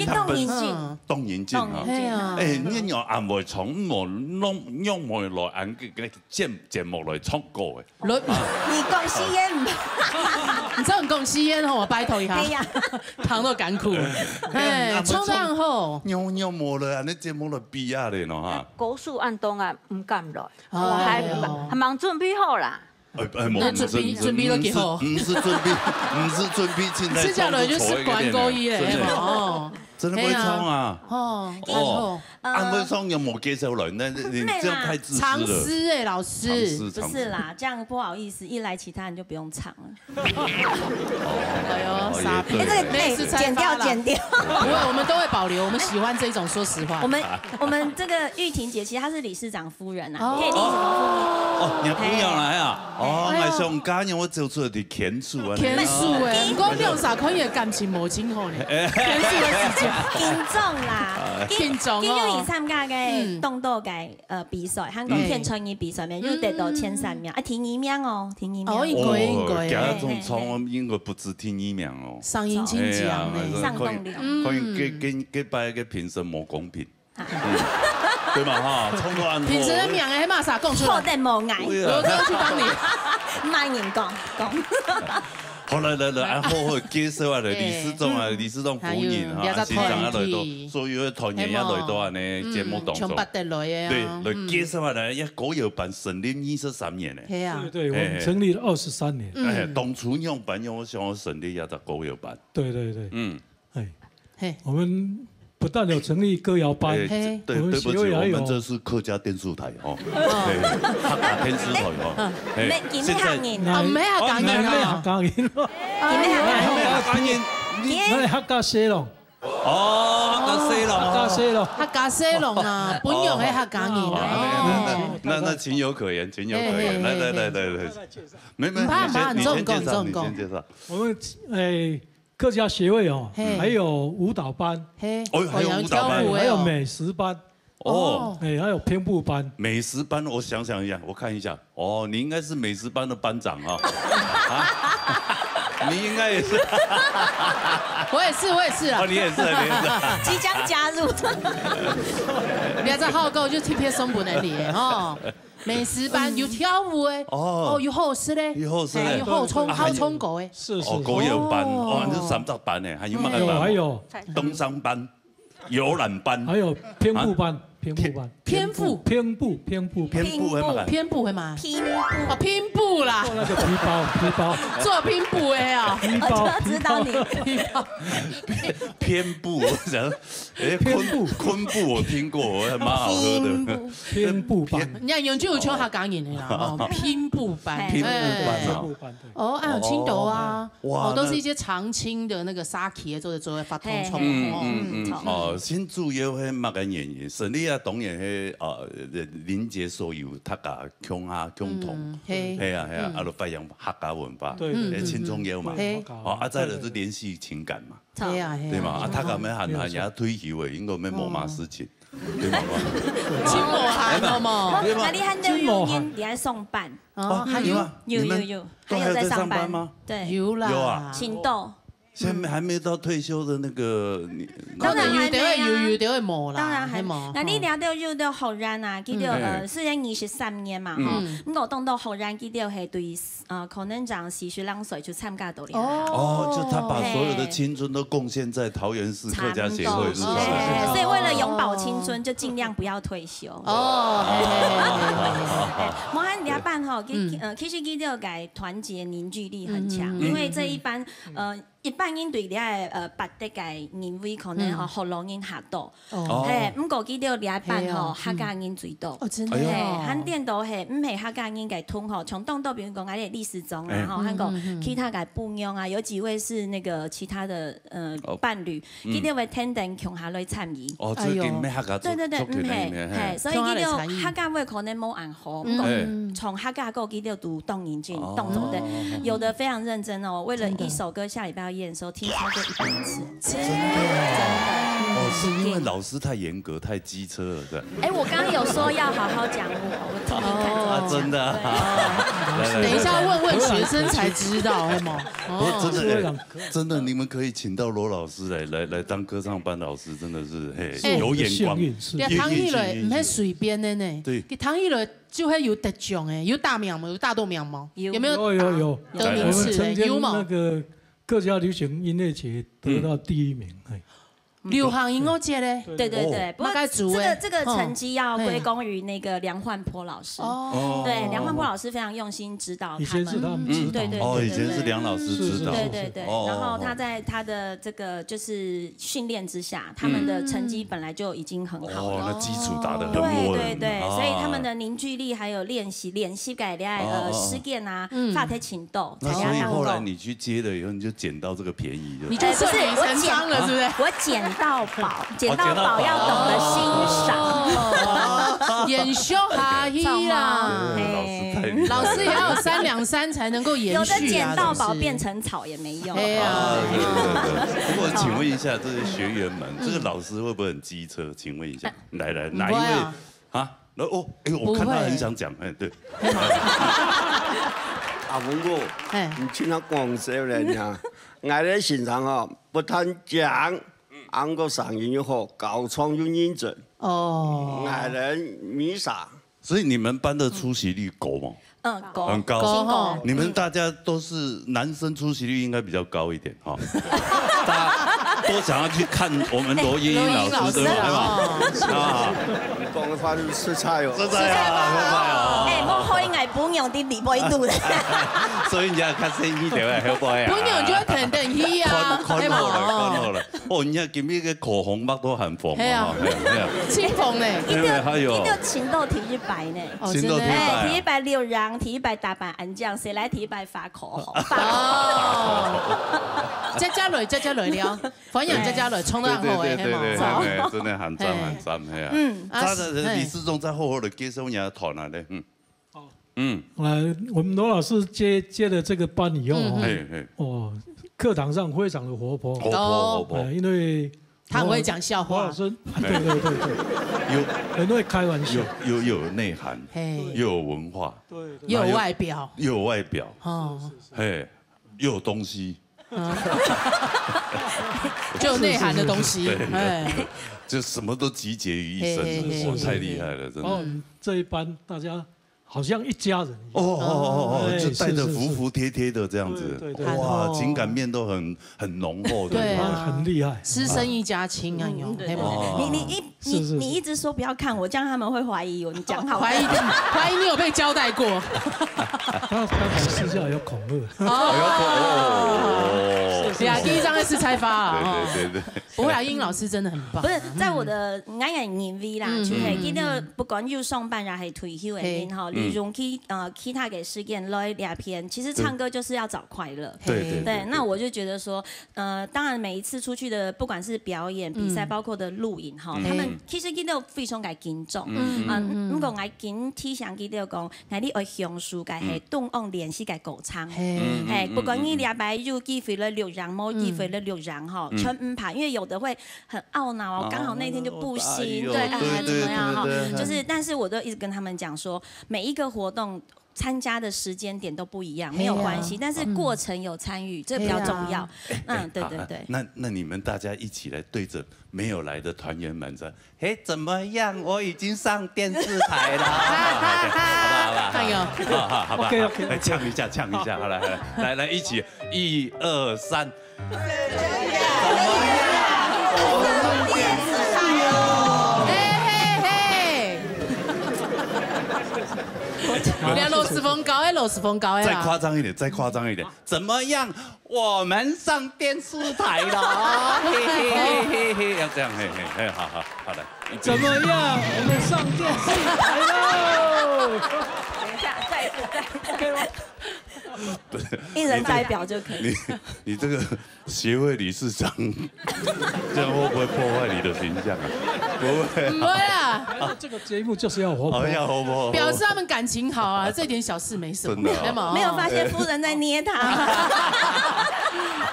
动人静啊，哎，你要按会唱，用用来按个节目来唱歌的。你讲吸烟，你知道你讲吸烟吼，我拜托一下，糖都干苦，哎，唱得很好，用冇来按你节目来比啊咧喏哈。国术按东啊，唔敢来，还忙准备好啦。准备都几好，不是准备，现在吃下来就是管高一嘞，哦。真的会唱啊！按会唱又冇介绍人，那你这样太自私了。常识哎，老师。不是啦，这样不好意思，一来其他人就不用唱了。哎呦，傻逼！这个剪掉。不会，我们都会保留，我们喜欢这种，说实话。我们这个玉婷姐，其实她是理事长夫人啊，可以理什么夫人？哦，你不要来啊！哦，我上家人我做出来的天数啊。天数哎，不过两三可以的感情无真好呢。天数的时间。金钟啦，金钟今日參加嘅動作嘅比賽，香港片創意比賽面，就得到前3名，前2名哦，前2名。哦，應該。假種唱應該不止前2名哦。上音金獎呢，上動了。可以給拜個評審冇公平。對嘛哈，唱到按。評審的名嘅馬啥講出來？錯得冇嗌，羅哥去幫你。慢言講。好來，好介紹下嚟李世忠夫人啊，先生啊來到，所有嘅團員也來到啊呢節目當中。對，來介紹下嚟，一歌謠班成立23年咧。係啊，對，我們成立了23年。哎，當初用班我想成立一個歌謠班。對，我們。不但有成立歌謠班，對不起，我們這是客家電視台哦，客家電視台哦。現在唔係客家人啊，客家人咯，客家西龍。哦，客家西龍啊，本樣係客家人啊。那情有可原，來，沒，你先介紹。我們客家協會哦，還有舞蹈班，還有舞蹈班，還有美食班，哦，還有編舞班。美食班，我想一下，我看一下，哦，你應該是美食班的班長啊，你應該也是，我也是啊，你也是，即將加入，你要再好夠就貼松本嚟練哦。美食班有跳舞誒，有後師咧，有後衝歌誒，是歌謠班，你是3級班誒，還有乜嘢班？還有登山班、遊覽班，還有編舞班。偏步班，偏步係嘛？偏步啦，做那個皮包，做偏步的啊，我知道你偏步，我想，昆布我聽過，還蠻好喝的。偏步班，你看永久有唱客家人的啦，偏步班，哦，還有青豆啊，哦，都是一些常青的那個沙琪做發通衝，哦，新主要係乜嘅原因？成立啊才董演林杰所有他甲共同，係啊，就发扬客家文化，青葱友嘛，再就是联系情感嘛，对嘛，他甲咩喊也退休的，应该咩无嘛事情。对嘛？金无寒好冇？那你喊到有人你在上班？哦，还有啊，有，还有在上班吗？对，有啦，有啊，青豆。现在还没到退休的那个，当然还没啊，有就会冇啦，当然还冇。那你聊到有到後人啊，記到雖然23年嘛，吼，我當到後人記到係對可能講40啷歲就參加到了。哦，就他把所有的青春都貢獻在桃園市客家協會上，所以為了永葆青春，就盡量不要退休。哦，我喊兩班吼，其實記到個團結凝聚力很強，因為這一班一般人對你捌得個人為可能學老人學到，唔過記到兩班吼客家人最多，真的，韓店都係唔係客家人個通吼，從當到比如講我哋歷史中啊，吼，韓國其他個不用啊，有幾位是那個其他的伴侶，記到會天天共下來參與。哦，最近咩客家對，唔係，所以記到客家會可能冇按好，唔過從客家個記到讀動人進動作的，有的非常認真哦，為了一首歌下禮拜要演的時候聽超過100次，真的。哦，是因為老師太嚴格、太機車了，對。哎，我剛剛有說要好好講，我聽聽看。真的。等一下問學生才知道，好嗎？真的，你們可以請到羅老師來當歌唱班老師，真的是有眼光。唐奕磊唔係隨便的呢，對，唐奕磊就會有得獎誒，有大名嗎？有大豆名嗎？有沒有？有得名次的，有嗎？那個客家流行音樂節得到第1名，流行音樂節嘞，對，不過這個成績要歸功於那個梁煥波老師。哦，對，梁煥波老師非常用心指導他們。以前是他們指導。對。哦，以前是梁老師指導。對。然後他在他的這個就是訓練之下，他們的成績本來就已經很好了。哦，那基礎打得很穩。對，所以他們的凝聚力還有練習改練實踐啊，發體情鬥。那所以後來你去接了以後，你就撿到這個便宜就。你就順理成章了，是不是？我撿到寶要懂得欣賞，延續下去啦。老師也要有3兩3才能夠延續啊。有的撿到寶變成草也沒用。對。不過請問一下，這些學員們，這個老師會不會很機車？請問一下，來，哪一位啊？哦，我看他很想講，對。阿峰哥，你聽他講少年呀？我在現場啊，不但講。安個聲音又好，高唱又認真。哦，愛人迷傻。所以你們班的出席率高嗎？高，很高。你們大家都是男生，出席率應該比較高一點哈。大家都想要去看我們羅英英老師，對吧？講嘅話就是吃菜哦，吃菜哦。我開藝本樣啲離背度咧。所以你要較細啲條係好本樣就要停定起啊，看好了。哦，你看今日嘅口紅乜都很紅。係啊，青紅咧。一定要情竇體育白呢。情竇體育白。體育白6人，體育白打扮安將，誰來體育白發口紅？加累了，反陽加累衝得很好誒，對，真的很讚，係啊。他的李世忠在後的接收人家團啊咧，我們羅老師接了這個班以後，課堂上非常的活潑，因為他很會講笑話，對，很會開玩笑，又有內涵，又有文化，又有外表，又有東西。就有內涵的東西，就什麼都集結於一身，哇，太厲害了，真的。這一班大家好像一家人就帶着服服帖帖的這樣子，哇，情感面都很濃厚，對，很厲害，師生一家親啊，你一直說不要看我，這樣他們會懷疑我，你講好，懷疑你有被交代過。他私下有恐嚇，俩第一张是猜发啊。对。不会啊，英老师真的很棒。不是在我的俺嘅認為啦，就係記得不管要上班啊，還退休嘅人哈，利用其他嘅時間來聊天。其實唱歌就是要找快樂。對。那我就覺得說，當然每一次出去的，不管是表演、比賽，包括的錄影哈，他們其實記得非常嘅敬重。如果我緊提倡記得講，我哋愛享受嘅係動用練習嘅歌唱。不管你禮拜有機會了錄人，冇機會了錄人哈，全唔怕，因為有的會很懊惱哦，剛好那天就不行，對啊，怎麼樣哈？就是，但是我都一直跟他們講說，每一個活動參加的時間點都不一樣，沒有關係，但是過程有參與，這比較重要。對對對。那你們大家一起來對着沒有來的團員們說，嘿，怎麼樣？我已經上電視台了，好吧？加油！好吧，來唱一下，好來，一起，1、2、3。连螺絲風高，螺絲風高呀！再誇張一點，怎麼樣？我們上電視台了，要這樣，嘿，好來。怎麼樣？我們上電視台了。等一下，再，OK 嗎？不是，一人代表就可以。你這個協會理事長，這樣會不會破壞你的形象啊？不會啊。這個節目就是要活潑，要活潑，表示他們感情好啊，這點小事沒什麼。真的，沒有發現夫人在捏他。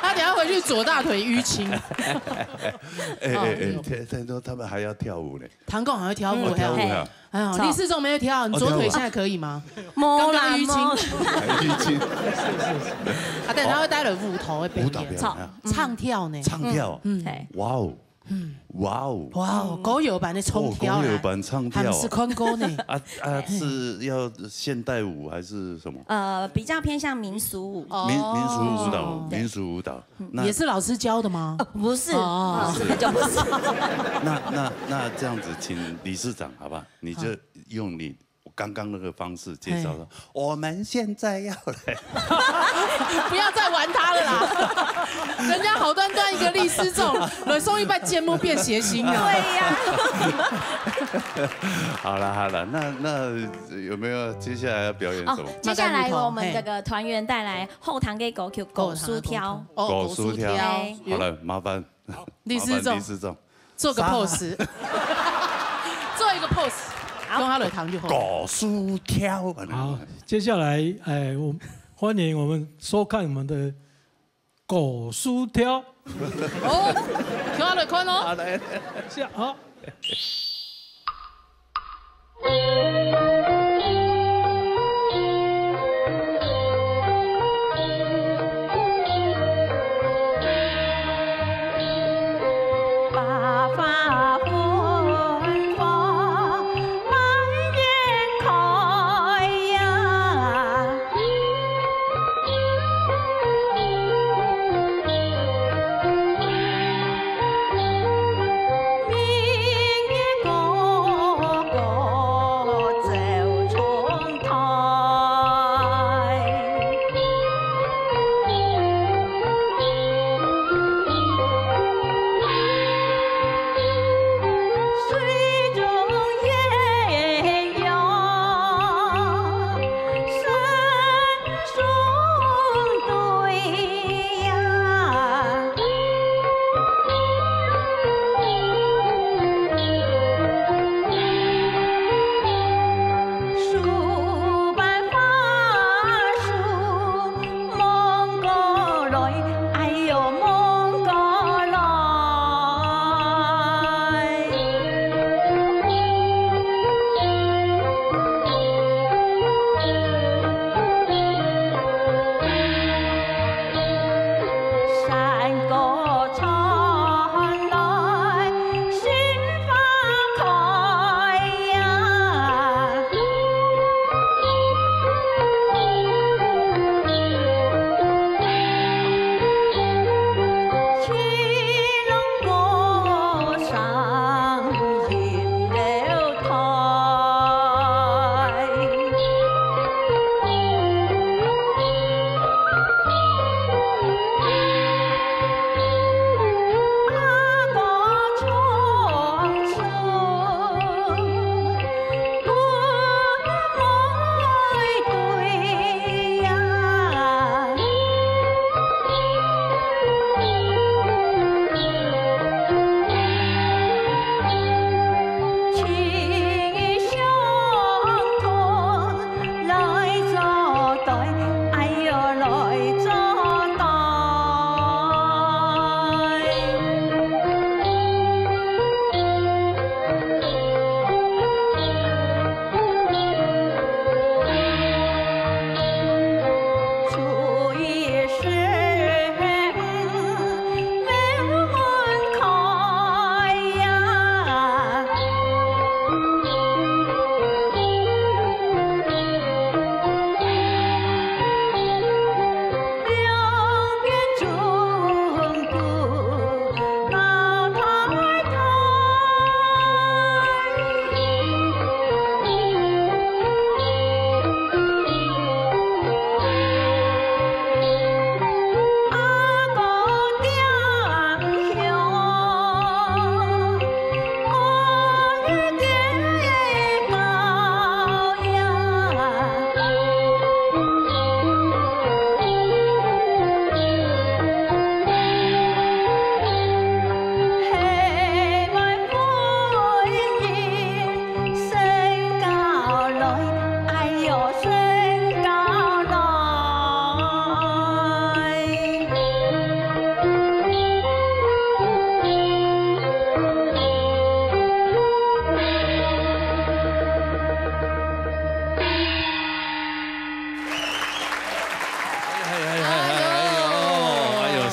他等下回去左大腿淤青。聽說他們還要跳舞呢。唐貢還會跳舞，哎呀，李世忠沒有跳，你左腿現在可以嗎？剛剛淤青。淤青。啊，對，他會帶了舞頭的表演，唱跳呢？唱跳，哇哦。哇，狗友版的唱跳，狗友版唱跳，是坤哥呢？是要現代舞還是什麼？比較偏向民俗舞。民俗舞蹈，也是老師教的嗎？不是，就不是。那這樣子，請理事長，好吧，你就用你剛剛那個方式介紹說，我們現在要來，不要再玩他了啦！人家好端端一個李思仲，來送一半節目變諧星啊！對呀。好了，那有沒有接下來要表演什麼？接下來我們這個團員帶來後堂嘅歌曲《狗書挑》。狗書挑，好了，麻煩李思仲做個 pose， 做一個 pose。用他的糖就好。狗書挑。好，接下來我歡迎我們收看我們的狗書挑。哦，挑來看哦。好來，下好。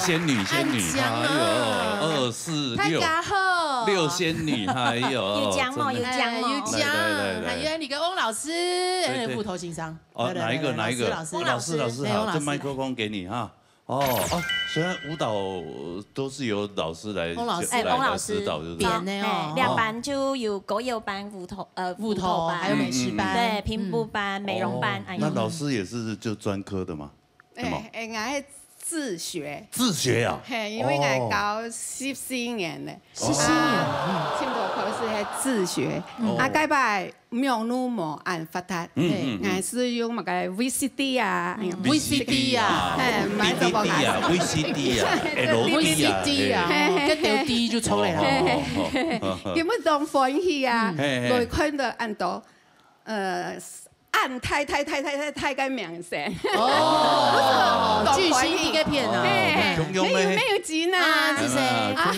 仙女，哎呦，246仙女，哎呦，有奖哦，有奖有奖，还有你跟翁老师，斧头情商。哦，哪一个？老师好，这麦克风给你哈。哦，虽然舞蹈都是由老师来翁老师指导，就是编的哦。两班就有歌谣班、舞头班，还有美食班，对，拼布班、美容班。那老师也是就专科的吗？我自学。自学啊？嘿，因为我教14年嘞。14年，差不多考试系自學。解擺苗女無按發達，我是用乜嘅 VCD 啊 ，VCD 啊，買咗部機啊 ，VCD 啊，LD 啊，一掉 D 就出嚟啦。基本上歡喜啊，來看到按到按太嘅明星。巨星啲嘅片啊，沒有錢啊，這些。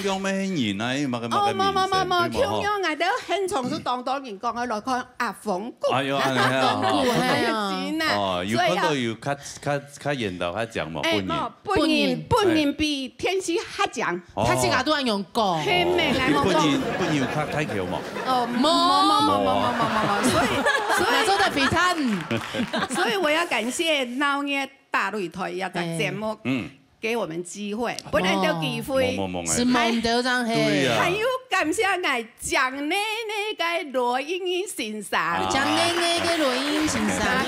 中央咩演啊？冇，中央我都很從事當人講嘅來看阿鳳姑。哎呦，係啊，錢啊，有看到有較演到較講嘛，半年比天師較講。他自己都按用講。半年有較開橋嘛？冇，所以做得非常。所以我要感謝鬧熱大擂台一個節目，給我們機會，本來就機會，是夢到張黑。還有感謝我蔣奶奶嘅羅英英先生，蔣奶奶嘅羅英英先生啦，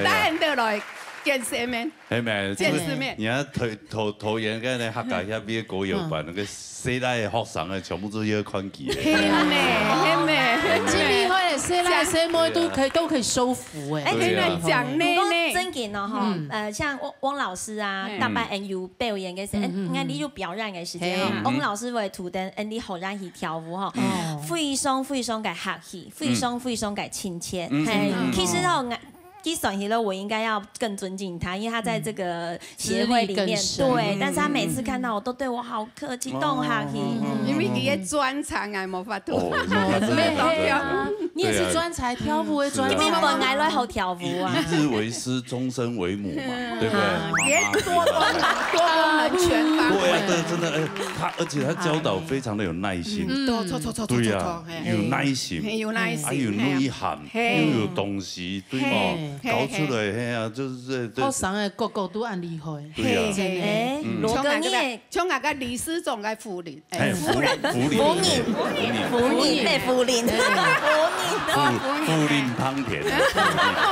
帶人哋來見世面，見世面。而家桃園嘅咧客家遐邊歌謠班，那個世代嘅學生啊，全部都要看佢。係咩？真厲害，世代世妹都可以收服哎。蔣奶奶真嘅呢哈，像汪老師啊，大班 NU 表演嘅時候，應該你有表演嘅時間哈，汪老師會圖登 ND 好讓佢跳舞哈，非常嘅客氣，非常嘅親切。其實哦。基算起了，我應該要更尊敬他，因為他在這個協會裡面，對，但是他每次看到我都對我好客氣，動客氣。因為佢嘅專長係冇法度。你也是專才跳舞嘅專才。你們本來都好跳舞啊。一日為師，終身為母嘛，對不對？也多功能全方位。對啊，對，真的，而且他教導非常的有耐心。錯。對啊，有耐心，還有內涵，又有東西，對嘛？搞出來，係啊，就是好上嘅個都按厲害。對啊，羅哥你也像那個理事長嘅夫人，夫人，芳田。冇，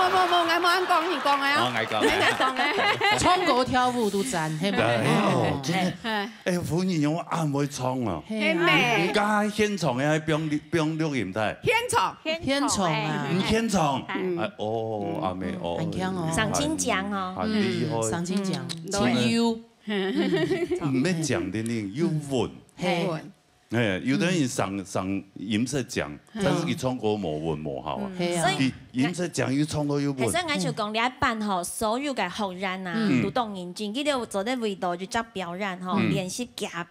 我冇按講你講嘅啊，你講嘅。唱歌跳舞都讚，係咪？真係，夫人我按會唱啊。係咩？而家現場嘅喺錄音帶。現場啊，唔現場。哦，阿妹哦，很強哦，賞金獎哦，很厲害，賞金獎，金優，唔咩獎的呢？有穩，係，有的人上音色獎，但是佢唱歌冇穩冇好啊，所以音色獎要唱到有穩。所以我就講，你一辦吼，所有嘅學員啊，都當認真，佢哋做啲味道就做表演吼，練習夾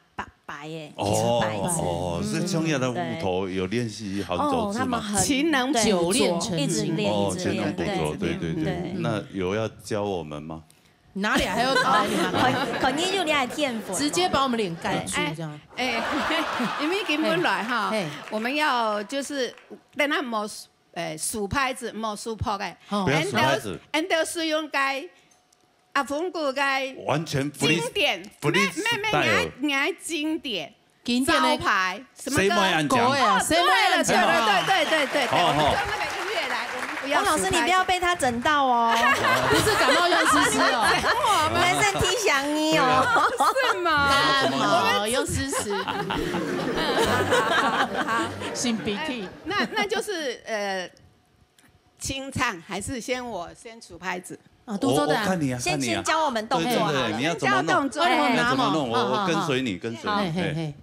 白嘅，哦，所以청년的舞頭有練習好久是嗎？勤能久練一直練，哦，勤能補拙，對，那有要教我們嗎？哪裡還有教你們？肯定就你係天賦，直接把我們臉蓋住，這樣。因為根本來哈，我們要就是等下冇數拍子，冇數破嘅，不要數拍子，都是用該阿鳳哥該完全經典，咩經典。招牌什麼歌？歌呀，誰沒按講？對。就那個音樂來，我們不要。汪老師，你不要被他整到哦。不是感冒用絲絲哦，我們是踢響你哦。是嗎？感冒用絲絲。好，擤鼻涕。那就是清唱，還是我先數拍子？啊，動作的。我看你啊，先教我們動作好了。你要怎麼弄？你要怎麼弄？我跟隨你，跟隨你。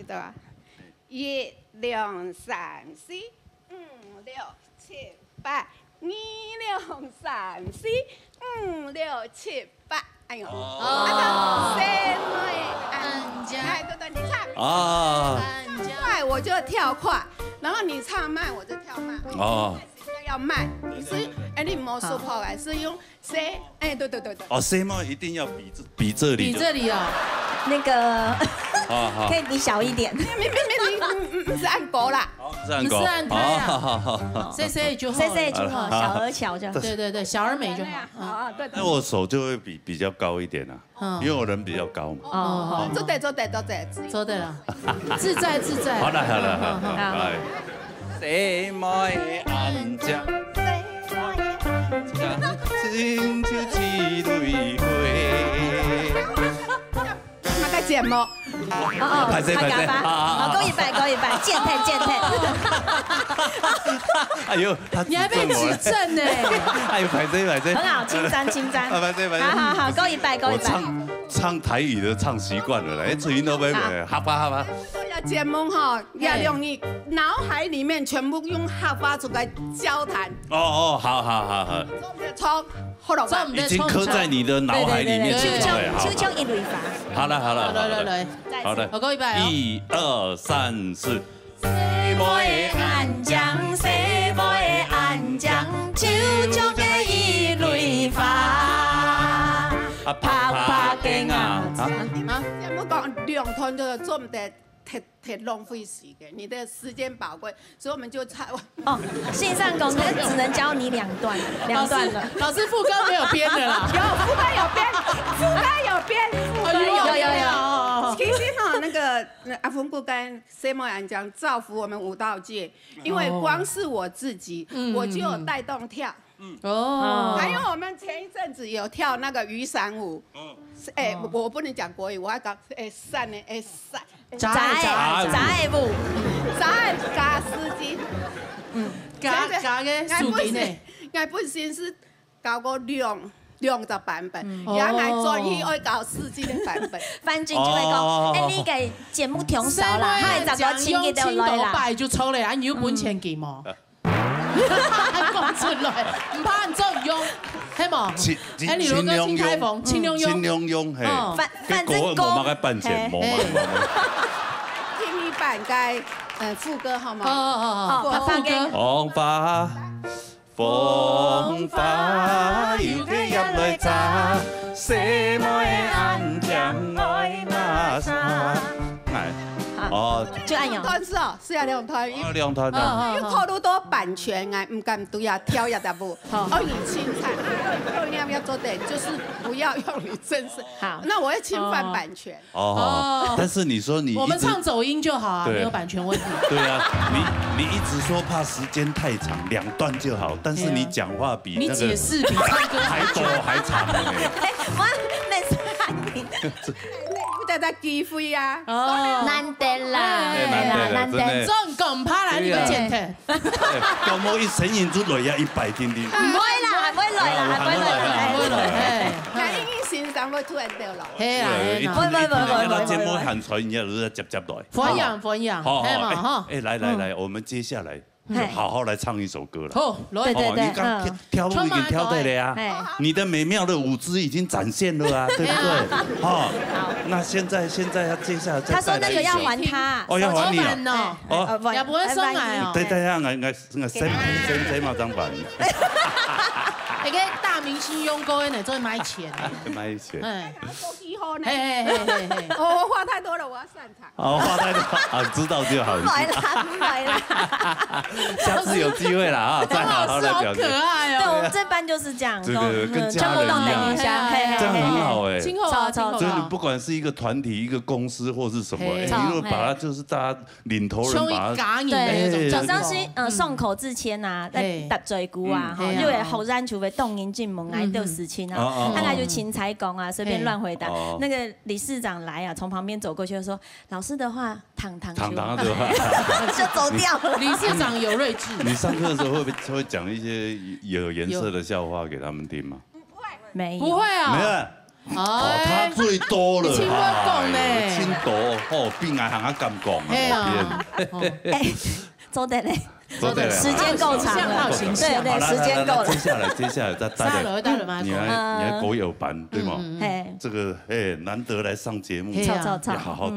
對吧？1、2、3、4、5、6、7、8。2、2、3、4、5、6、7、8。哎呦！先按鍵，對，你唱。啊。快我就跳快，然後你唱慢我就跳慢。哦。要慢，所以你魔术破来是用 C， 哎，对。哦 ，C 嘛一定要比这里。比这里啊，那个好，可以比小一点。没，是按勾啦。是按勾。不是按开啊。好。C 就好。 C 就好，小而巧就好。对，小而美就好。对。那我手就会比较高一点啊，因为我人比较高嘛。哦，做对了，自在。好了。谁莫安将？亲像一蕊花。那个节目。拍谁？好，勾一百，健退。哎呦，你还被指正呢？哎呦，拍谁？很好，轻沾。拍谁？好，勾一百。我唱台语都唱习惯了啦，哎，嘴都没哈巴。节目哈要用你脑海里面全部用哈巴出来交谈。哦，好。从后头已经刻在你的脑海里面去了。秋一蕊法。好了。来，好的，我勾100。1、2、3、4。西摩的安江，手中的一蕊花，啪经啊！节目讲2团就做唔得。太浪费时间，你的时间宝贵，所以我们就唱。哦，线上功能只能教你2段了。老师副歌没有编的啦，有副歌有编。有。其实哈，那个阿峰哥跟 C 莫安讲造福我们舞蹈界，因为光是我自己，我就有带动跳。还有我们前一阵子有跳那个雨伞舞。我不能讲国语，我要讲伞。杂爱舞，加司机，加嘅竖琴呢？我本身是搞过2个版本，然后我专业爱搞司机的版本。范俊就会讲，你个节目挺少啦，还10个千几就来啦。拜就抽嚟，你有本錢幾毛？講出來，唔怕人做唔用，係冇？你如果青開房，青龍庸，反正我冇乜辦錢，冇。聽你版該副歌好嗎？副歌。風花搖起入來炸，西摩的安江愛那沙。就按樣。團是要2團。2團因為考慮到版權啊，唔敢對啊跳一條舞，以清唱，你要做的就是不要用你正式。好，那我要侵犯版權。但是你說你我們唱走音就好啊，沒有版權問題。對啊，你一直說怕時間太長，2段就好，但是你講話比那個你解釋比唱歌還多還長。我認識你。在機會啊！難得啦，真咁怕來你個剪頭。咁我一聲音出來也100聽聽。唔會來。那音欣賞會突然掉落。係啊，那節目喊出來，人家都接來。歡迎，係嘛？來，我們接下來。好好來唱一首歌了。好，對，你剛跳舞已經跳對了呀，你的美妙的舞姿已經展現了啊，對不對？好，那現在要接下來再。他說那個要還他。哦，要還你啊？哦，也不會送來哦。對，我先嘛張版。那個大明星用過的呢，做買錢。買錢。我話太多了，我要散場。話太多知道就好。唔來啦。下次有機會啦啊，再好好來表現。可愛哦。對，我們這班就是這樣，跟家人一樣，這樣很好哎。今後啊，就是不管是一個團體、一個公司或是什麼，你如果把它就是大家領頭人把它。對，就像是送口字籤啊，在搭嘴鼓啊，因為後山除非動員進門，愛丟事情啊，大概就芹菜講啊，隨便亂回答。那個理事長來啊，從旁邊走過去就說：“老師的話，糖糖就走掉了。”理事長有睿智。你上課的時候會講一些有顏色的笑話給他們聽嗎？沒有，不會啊。沒有。他最多了。你聽我講呢。聽多比外行敢講啊。走得嘞。時間夠長了，對，時間夠了。接下來再帶來，你還國有班對嗎？這個難得來上節目，要好好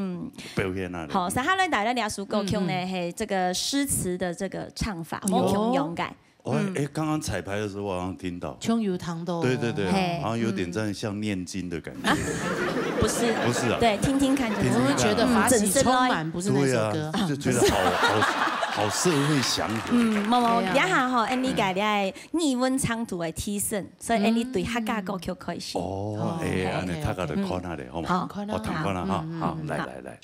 表現啊。好，接下來帶來倆首歌曲呢，係這個詩詞的這個唱法，冇用改。刚刚彩排的时候我好像听到葱油汤豆，对，好像有点在像念经的感觉。不是啊，对，听听看就我会觉得法喜充满，不是那首歌，就觉得好社会祥和。冇，一下吼，你家你爱语文长度的提升，所以你对客家歌曲开始。安尼大家就看下来，好嘛？我看啦哈，好，来。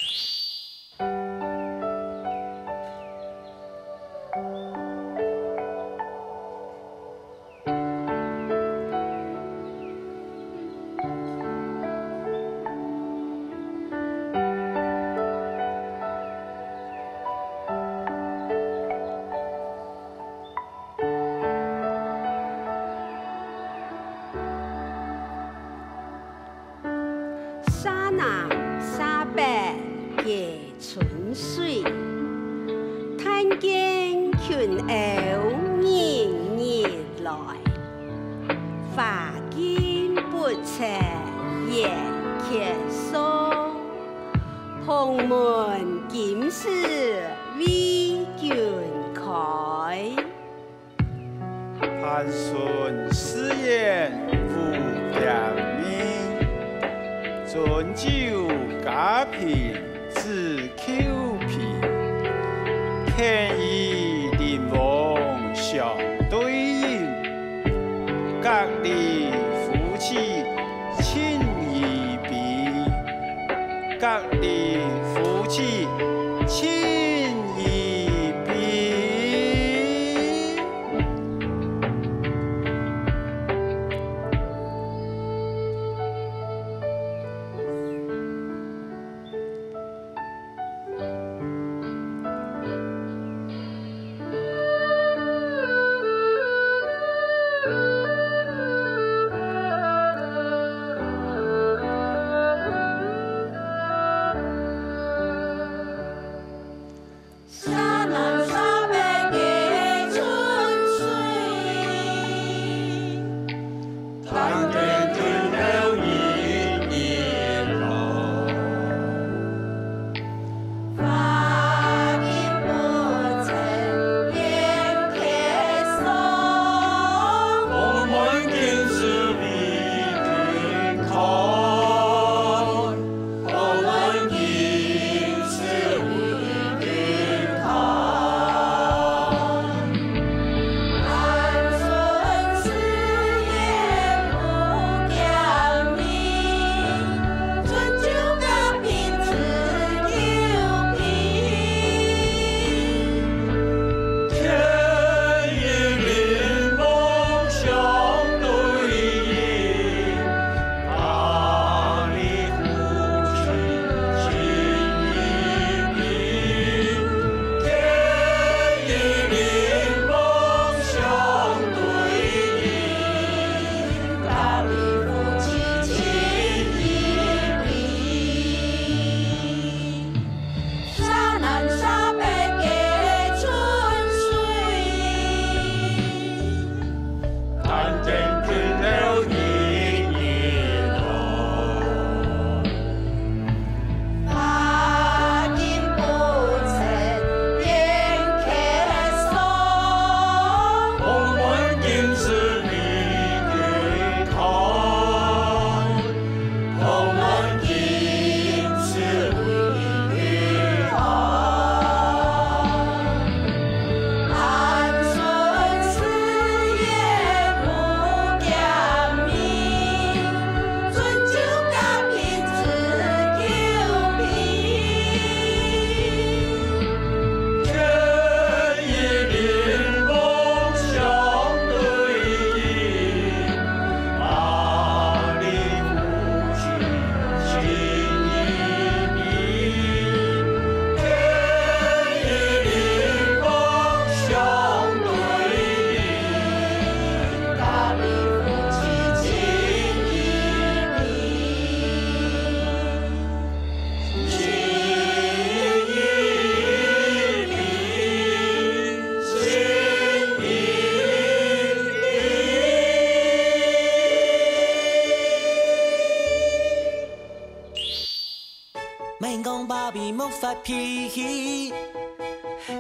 发脾气，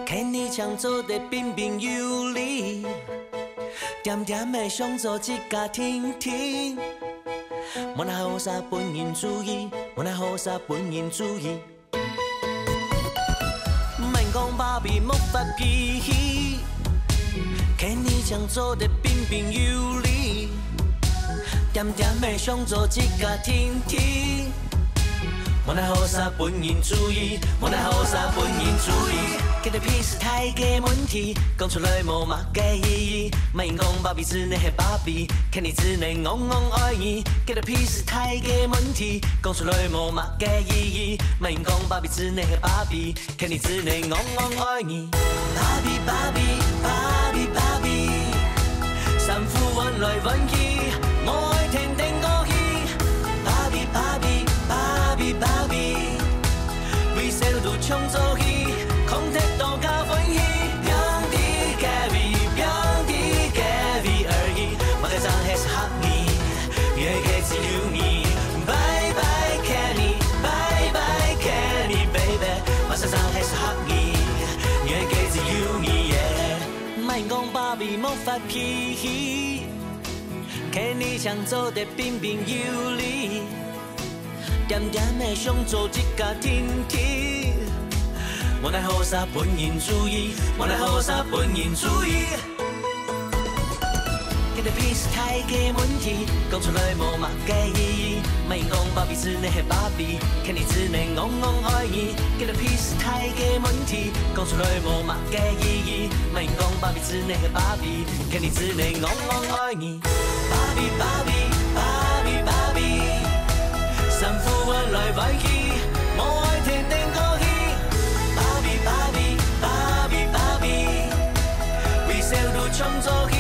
看你常做得彬彬有礼，点点的想做一家庭庭。莫那好啥本人主义，莫那好啥本人主义。免讲爸比莫发脾气，看你将做得彬彬有礼。点点的想做一家庭庭。莫那好啥本人主义，莫那好啥本人主义。给的屁是太嘅问题，讲出来无嘛嘅意义。莫讲爸比之内系爸比，看你之内戆戆爱你。给的屁是太嘅问题，讲出来无嘛嘅意义。莫讲爸比之内系爸比，看你之内戆戆爱你。爸比爸比爸比爸比，三副弯来弯去，我爱天天过去。爸比爸比爸比爸比，为谁都抢走去。空铁都加分喜，表弟 Gary， 表弟 Gary 而已。我在上还是合你，越给只有你。Bye bye Kenny， bye bye Kenny baby， 我在上还是合你，越给只有你。莫讲爸比莫发脾气，看你想做得彬彬有礼，点点的想做一家庭庭。莫那好啥本人主义，莫那好啥本人主义。给的屁是太嘅问题，讲出来无嘛嘅意义。莫讲爸比之内系爸比，看你之内戆戆爱你。给的屁是太嘅问题，讲出来无嘛嘅意义。莫讲爸比之内系爸比，看你之内戆戆爱你。爸比爸比爸比爸比，三副弯来弯去，我爱天天过去。爸比爸比爸比，为谁都抢走去，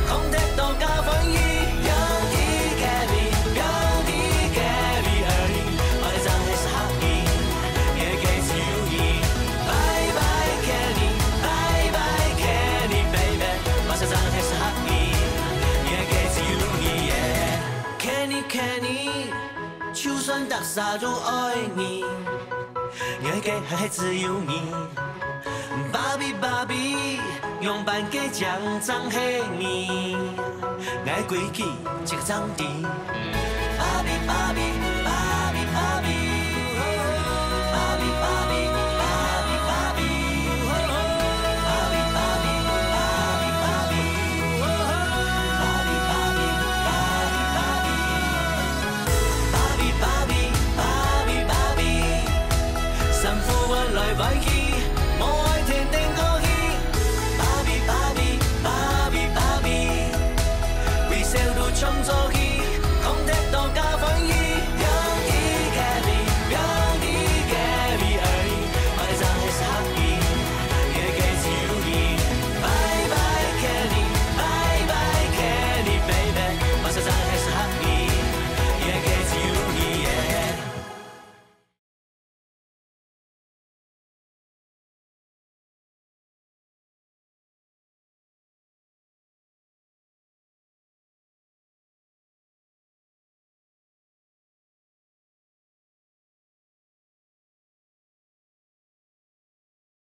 空铁都加分喜。表弟 Gary， 表弟 Gary 而已，我的账还是合你，也给只有你。Bye bye Kenny， bye bye Kenny baby， 我的账还是合你，也给只有你。Kenny Kenny， 就算大傻都爱你。也给还只有你，爸比爸比，用半个奖章给你，爱规矩一个章地，爸比爸比。